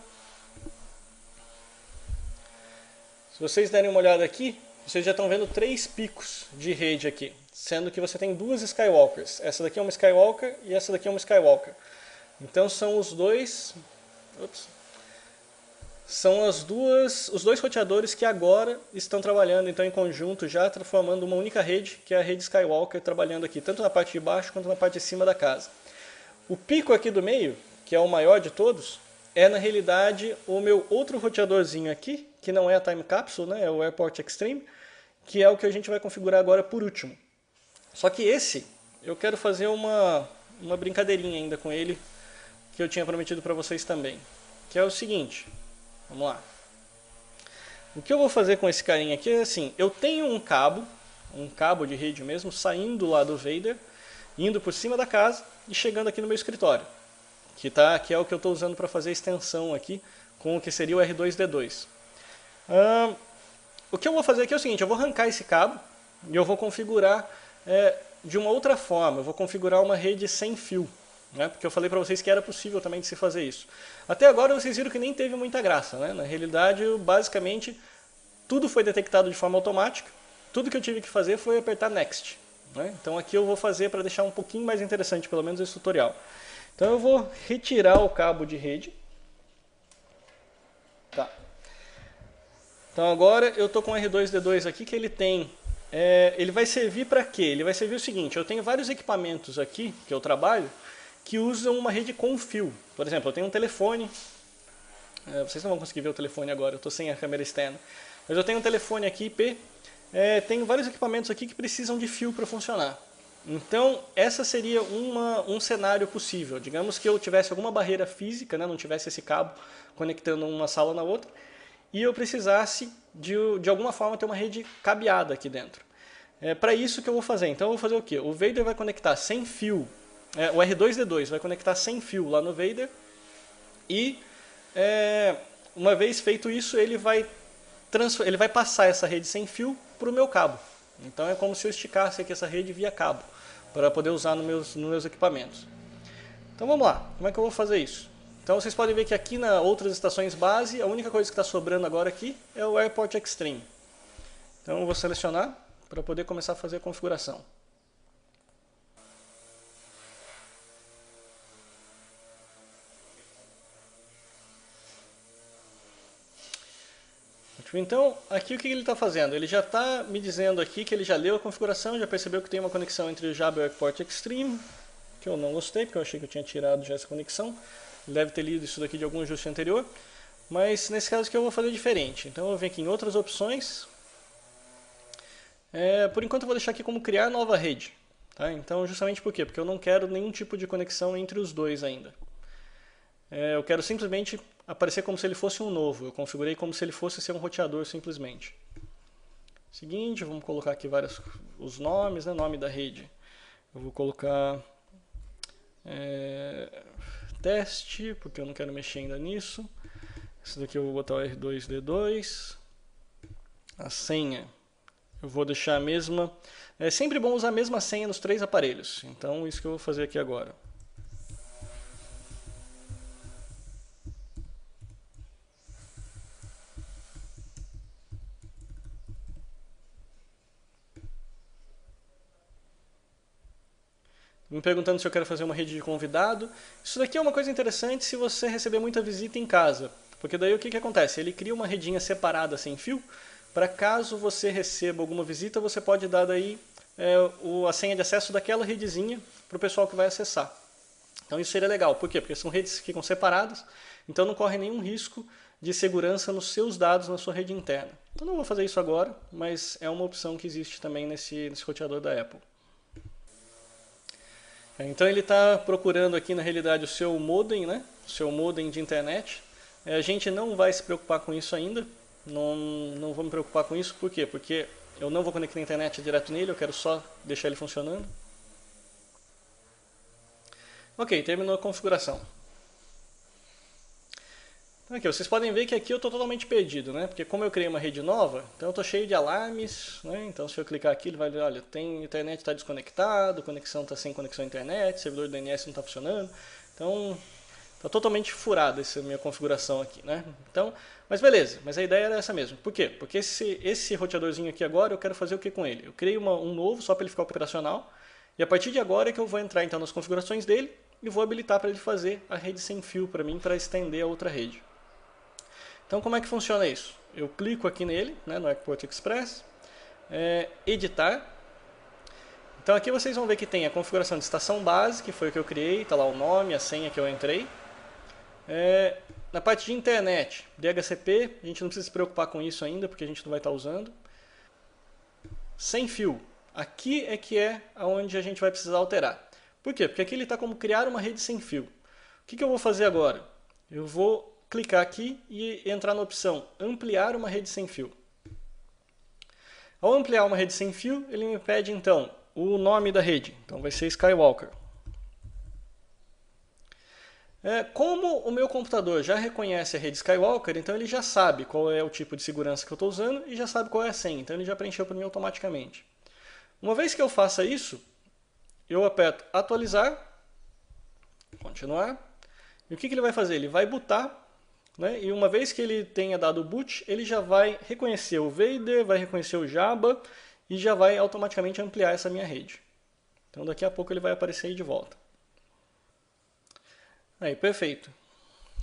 A: Se vocês derem uma olhada aqui, vocês já estão vendo 3 picos de rede aqui, sendo que você tem 2 Skywalkers. Essa daqui é uma Skywalker e essa daqui é uma Skywalker. Então são os dois... São os dois roteadores que agora estão trabalhando então em conjunto, já formando uma única rede, que é a rede Skywalker, trabalhando aqui, tanto na parte de baixo quanto na parte de cima da casa. O pico aqui do meio, que é o maior de todos, é na realidade o meu outro roteadorzinho aqui, que não é a Time Capsule, né, é o Airport Extreme, que é o que a gente vai configurar agora por último. Só que esse, eu quero fazer uma brincadeirinha ainda com ele, que eu tinha prometido para vocês também, que é o seguinte... Vamos lá. O que eu vou fazer com esse carinha aqui é assim, eu tenho um cabo de rede mesmo, saindo lá do Vader, indo por cima da casa e chegando aqui no meu escritório, que é o que eu estou usando para fazer a extensão aqui com o que seria o R2D2. O que eu vou fazer aqui é o seguinte, eu vou arrancar esse cabo e eu vou configurar de uma outra forma, eu vou configurar uma rede sem fio. Porque eu falei para vocês que era possível também de se fazer isso. Até agora vocês viram que nem teve muita graça. Na realidade, basicamente, tudo foi detectado de forma automática. Tudo que eu tive que fazer foi apertar Next. Então aqui eu vou fazer para deixar um pouquinho mais interessante, pelo menos esse tutorial. Então eu vou retirar o cabo de rede. Tá. Então agora eu estou com o R2D2 aqui que ele tem... ele vai servir para quê? Ele vai servir o seguinte, eu tenho vários equipamentos aqui que eu trabalho que usam uma rede com fio. Por exemplo, eu tenho um telefone, vocês não vão conseguir ver o telefone agora, eu estou sem a câmera externa, mas eu tenho um telefone aqui IP, tenho vários equipamentos aqui que precisam de fio para funcionar. Então, essa seria um cenário possível. Digamos que eu tivesse alguma barreira física, não tivesse esse cabo conectando uma sala na outra, e eu precisasse, de alguma forma, ter uma rede cabeada aqui dentro. Para isso que eu vou fazer. Então, eu vou fazer o quê? O Vader vai conectar sem fio, o R2D2 vai conectar sem fio lá no Vader, e uma vez feito isso, ele vai passar essa rede sem fio para o meu cabo. Então é como se eu esticasse aqui essa rede via cabo, para poder usar nos meus equipamentos. Então vamos lá, como é que eu vou fazer isso? Então vocês podem ver que aqui nas outras estações base, a única coisa que está sobrando agora aqui é o Airport Extreme. Então eu vou selecionar para poder começar a fazer a configuração. Então, aqui o que ele está fazendo? Ele já está me dizendo aqui que ele já leu a configuração, já percebeu que tem uma conexão entre o Jabba e o Airport Extreme, que eu não gostei, porque eu achei que eu tinha tirado já essa conexão. Ele deve ter lido isso daqui de algum ajuste anterior, mas nesse caso aqui eu vou fazer diferente. Então eu vou vir aqui em outras opções. Por enquanto eu vou deixar aqui como criar nova rede. Tá? Então justamente por quê? Porque eu não quero nenhum tipo de conexão entre os dois ainda. Eu quero simplesmente aparecer como se ele fosse um novo. Eu configurei como se ele fosse ser um roteador simplesmente. Seguinte, vamos colocar aqui os nomes, né? Nome da rede. Eu vou colocar teste, porque eu não quero mexer ainda nisso. Esse daqui eu vou botar o R2D2. A senha eu vou deixar a mesma. É sempre bom usar a mesma senha nos 3 aparelhos. Então isso que eu vou fazer aqui agora. me perguntando se eu quero fazer uma rede de convidado. Isso daqui é uma coisa interessante se você receber muita visita em casa, porque daí o que acontece? Ele cria uma redinha separada sem fio, para caso você receba alguma visita, você pode dar daí a senha de acesso daquela redezinha para o pessoal que vai acessar. Então isso seria legal. Por quê? Porque são redes que ficam separadas, então não corre nenhum risco de segurança nos seus dados na sua rede interna. Então não vou fazer isso agora, mas é uma opção que existe também nesse roteador da Apple. Então ele está procurando aqui na realidade o seu modem, né? O seu modem de internet. A gente não vai se preocupar com isso ainda, não vou me preocupar com isso. Por quê? Porque eu não vou conectar a internet direto nele, eu quero só deixar ele funcionando. Ok, terminou a configuração. Aqui, vocês podem ver que aqui eu estou totalmente perdido, né? Porque como eu criei uma rede nova, então eu estou cheio de alarmes, né? Então se eu clicar aqui, ele vai dizer, olha, internet está desconectado, conexão está sem conexão à internet, servidor do DNS não está funcionando. Então, está totalmente furada essa minha configuração aqui, né? Então, mas beleza, mas a ideia era essa mesmo. Por quê? Porque esse roteadorzinho aqui agora, eu quero fazer o que com ele? Eu criei um novo só para ele ficar operacional, e a partir de agora é que eu vou entrar então nas configurações dele e vou habilitar para ele fazer a rede sem fio para mim, para estender a outra rede. Então como é que funciona isso? Eu clico aqui nele, né, no Airport Express, editar. Então aqui vocês vão ver que tem a configuração de estação base, que foi o que eu criei, está lá o nome, a senha que eu entrei. Na parte de internet, DHCP, a gente não precisa se preocupar com isso ainda, porque a gente não vai estar usando. Sem fio, aqui é que é onde a gente vai precisar alterar. Por quê? Porque aqui ele está como criar uma rede sem fio. O que eu vou fazer agora? Eu vou clicar aqui e entrar na opção ampliar uma rede sem fio. Ao ampliar uma rede sem fio, ele me pede então o nome da rede. Então vai ser Skywalker. Como o meu computador já reconhece a rede Skywalker, então ele já sabe qual é o tipo de segurança que eu estou usando e já sabe qual é a senha. Então ele já preencheu para mim automaticamente. Uma vez que eu faça isso, eu aperto atualizar, continuar. E o que ele vai fazer? Ele vai bootar. Né? E uma vez que ele tenha dado o boot, ele já vai reconhecer o Vader, vai reconhecer o Jabba e já vai automaticamente ampliar essa minha rede. Então daqui a pouco ele vai aparecer aí de volta. Aí, perfeito.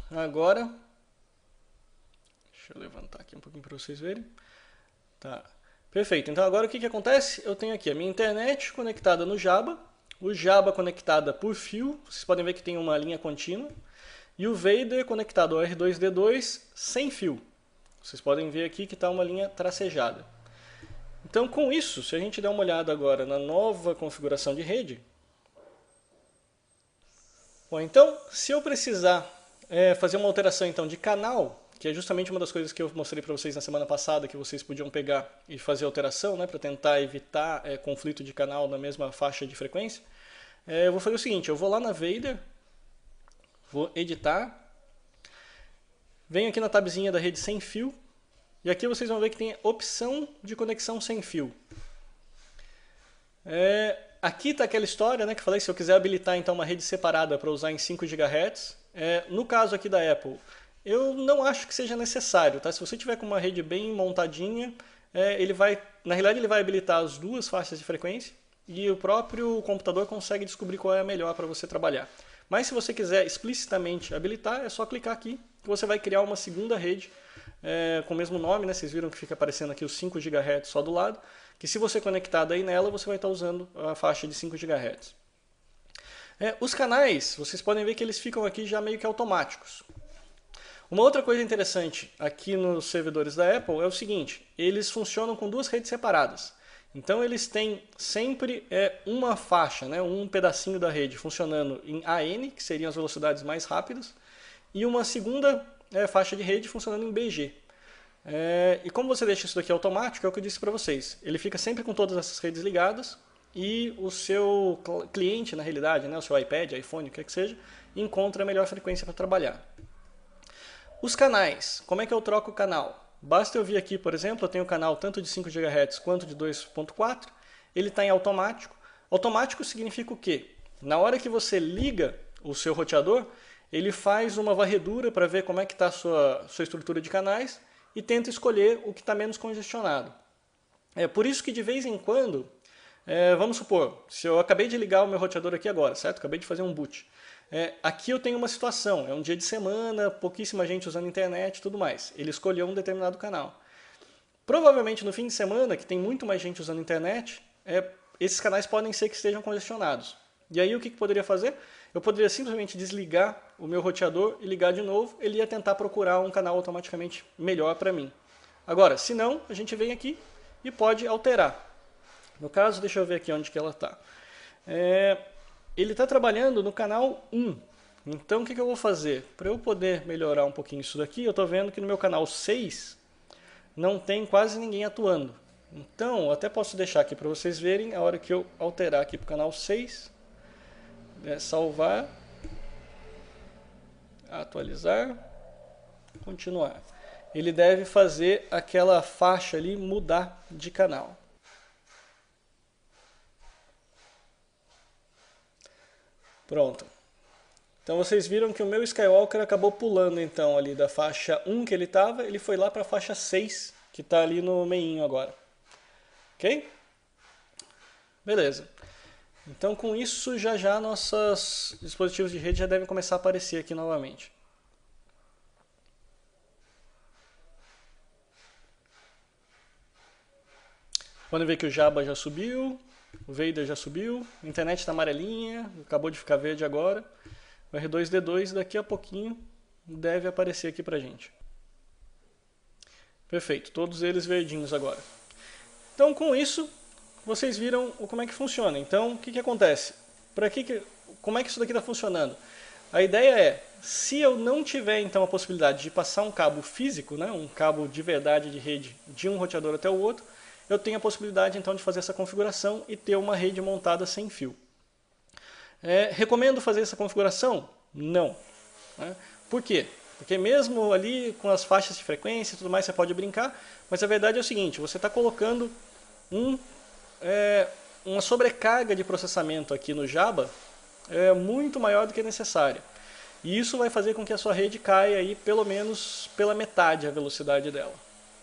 A: Agora, deixa eu levantar aqui um pouquinho para vocês verem. Tá. Perfeito. Então agora o que acontece? Eu tenho aqui a minha internet conectada no Jabba, o Jabba conectada por fio, vocês podem ver que tem uma linha contínua. E o Vader conectado ao R2D2 sem fio. Vocês podem ver aqui que está uma linha tracejada. Então com isso, se a gente der uma olhada agora na nova configuração de rede. Bom, então, se eu precisar fazer uma alteração então, de canal, que é justamente uma das coisas que eu mostrei para vocês na semana passada, que vocês podiam pegar e fazer alteração, né, para tentar evitar conflito de canal na mesma faixa de frequência, eu vou fazer o seguinte, eu vou lá na Vader, vou editar, venho aqui na tabzinha da rede sem fio, e aqui vocês vão ver que tem opção de conexão sem fio. Aqui está aquela história, né, que eu falei, se eu quiser habilitar então uma rede separada para usar em 5 GHz, no caso aqui da Apple, eu não acho que seja necessário, tá? Se você tiver com uma rede bem montadinha, na realidade ele vai habilitar as duas faixas de frequência, e o próprio computador consegue descobrir qual é a melhor para você trabalhar. Mas se você quiser explicitamente habilitar, é só clicar aqui que você vai criar uma segunda rede com o mesmo nome, né? Vocês viram que fica aparecendo aqui os 5 GHz só do lado, que se você conectar daí nela, você vai estar usando a faixa de 5 GHz. Os canais, vocês podem ver que eles ficam aqui já meio que automáticos. Uma outra coisa interessante aqui nos servidores da Apple é o seguinte, eles funcionam com duas redes separadas. Então eles têm sempre uma faixa, né, um pedacinho da rede funcionando em AN, que seriam as velocidades mais rápidas, e uma segunda faixa de rede funcionando em BG. E como você deixa isso daqui automático, é o que eu disse para vocês. Ele fica sempre com todas essas redes ligadas e o seu cliente, na realidade, né, o seu iPad, iPhone, o que seja, encontra a melhor frequência para trabalhar. Os canais, como é que eu troco o canal? Basta eu vir aqui, por exemplo, eu tenho o canal tanto de 5 GHz quanto de 2.4, ele está em automático. Automático significa o quê? Na hora que você liga o seu roteador, ele faz uma varredura para ver como é que está a sua estrutura de canais e tenta escolher o que está menos congestionado. Por isso que de vez em quando Vamos supor, se eu acabei de ligar o meu roteador aqui agora, certo? Acabei de fazer um boot. Aqui eu tenho uma situação, é um dia de semana, pouquíssima gente usando internet e tudo mais. Ele escolheu um determinado canal. Provavelmente no fim de semana, que tem muito mais gente usando internet, esses canais podem ser que estejam congestionados. E aí o que poderia fazer? Eu poderia simplesmente desligar o meu roteador e ligar de novo, ele ia tentar procurar um canal automaticamente melhor para mim. Agora, se não, a gente vem aqui e pode alterar. No caso, deixa eu ver aqui onde que ela está. Ele está trabalhando no canal 1. Então, o que eu vou fazer? Para eu poder melhorar um pouquinho isso daqui, eu estou vendo que no meu canal 6 não tem quase ninguém atuando. Então, eu até posso deixar aqui para vocês verem a hora que eu alterar aqui para o canal 6. Salvar. Atualizar. Continuar. Ele deve fazer aquela faixa ali mudar de canal. Pronto. Então vocês viram que o meu Skywalker acabou pulando então ali da faixa 1 que ele estava, ele foi lá para a faixa 6, que está ali no meinho agora. Ok? Beleza. Então com isso já nossos dispositivos de rede já devem começar a aparecer aqui novamente. Podem ver que o Jabba já subiu, o Vader já subiu, a internet está amarelinha, acabou de ficar verde agora. O R2-D2 daqui a pouquinho deve aparecer aqui pra gente. Perfeito, todos eles verdinhos agora. Então com isso, vocês viram como é que funciona. Então o que acontece? Como é que isso daqui está funcionando? A ideia é, se eu não tiver então a possibilidade de passar um cabo físico, né, um cabo de verdade de rede de um roteador até o outro, eu tenho a possibilidade então de fazer essa configuração e ter uma rede montada sem fio. Recomendo fazer essa configuração? Não. Por quê? Porque mesmo ali com as faixas de frequência e tudo mais você pode brincar, mas a verdade é o seguinte, você está colocando uma sobrecarga de processamento aqui no Jabba muito maior do que necessária. E isso vai fazer com que a sua rede caia aí pelo menos pela metade a velocidade dela.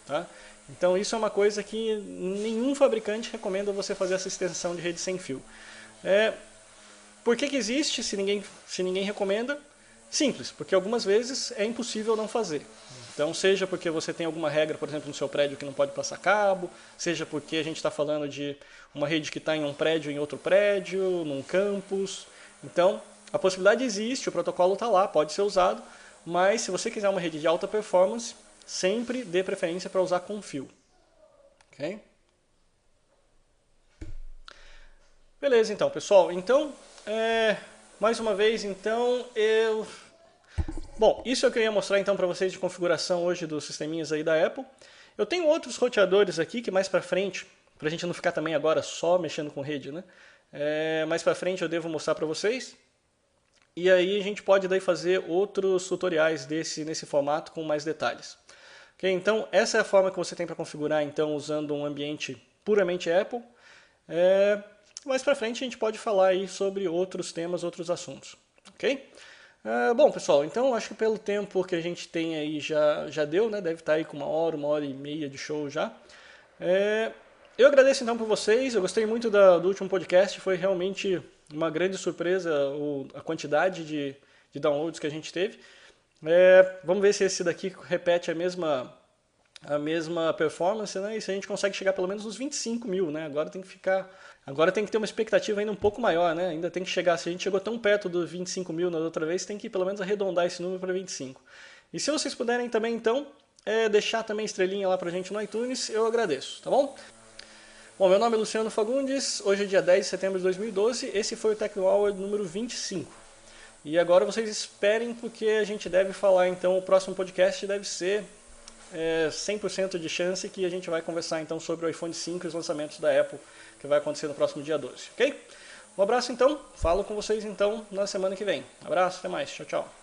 A: Tá? Então isso é uma coisa que nenhum fabricante recomenda você fazer essa extensão de rede sem fio. Por que existe se ninguém recomenda? Simples, porque algumas vezes é impossível não fazer. Então seja porque você tem alguma regra, por exemplo, no seu prédio que não pode passar cabo, seja porque a gente está falando de uma rede que está em um prédio, em outro prédio, num campus. Então a possibilidade existe, o protocolo está lá, pode ser usado, mas se você quiser uma rede de alta performance, sempre dê preferência para usar com fio. Ok? Beleza, então, pessoal. Então, mais uma vez, então, Bom, isso é o que eu ia mostrar então para vocês de configuração hoje dos sisteminhas aí da Apple. Eu tenho outros roteadores aqui que mais para frente, para a gente não ficar também agora só mexendo com rede, né? Mais para frente eu devo mostrar para vocês. E aí a gente pode daí fazer outros tutoriais nesse formato com mais detalhes. Okay? Então essa é a forma que você tem para configurar então usando um ambiente puramente Apple. Mais para frente a gente pode falar aí sobre outros temas, outros assuntos. Ok? Bom, pessoal, então acho que pelo tempo que a gente tem aí já deu, né? Deve estar aí com 1 hora e meia de show já. Eu agradeço então por vocês, eu gostei muito do último podcast, foi realmente uma grande surpresa a quantidade de downloads que a gente teve. Vamos ver se esse daqui repete a mesma performance, né? E se a gente consegue chegar pelo menos nos 25 mil, né? Agora tem que ter uma expectativa ainda um pouco maior, né? Ainda tem que chegar, se a gente chegou tão perto dos 25 mil na outra vez, tem que pelo menos arredondar esse número para 25. E se vocês puderem também, então, deixar também estrelinha lá pra gente no iTunes, eu agradeço, tá bom? Bom, meu nome é Luciano Fagundes, hoje é dia 10 de setembro de 2012, esse foi o Tecno Hour número 25. E agora vocês esperem, porque a gente deve falar, então, o próximo podcast deve ser 100% de chance que a gente vai conversar então sobre o iPhone 5 e os lançamentos da Apple, que vai acontecer no próximo dia 12, ok? Um abraço então, falo com vocês então na semana que vem. Abraço, até mais, tchau, tchau.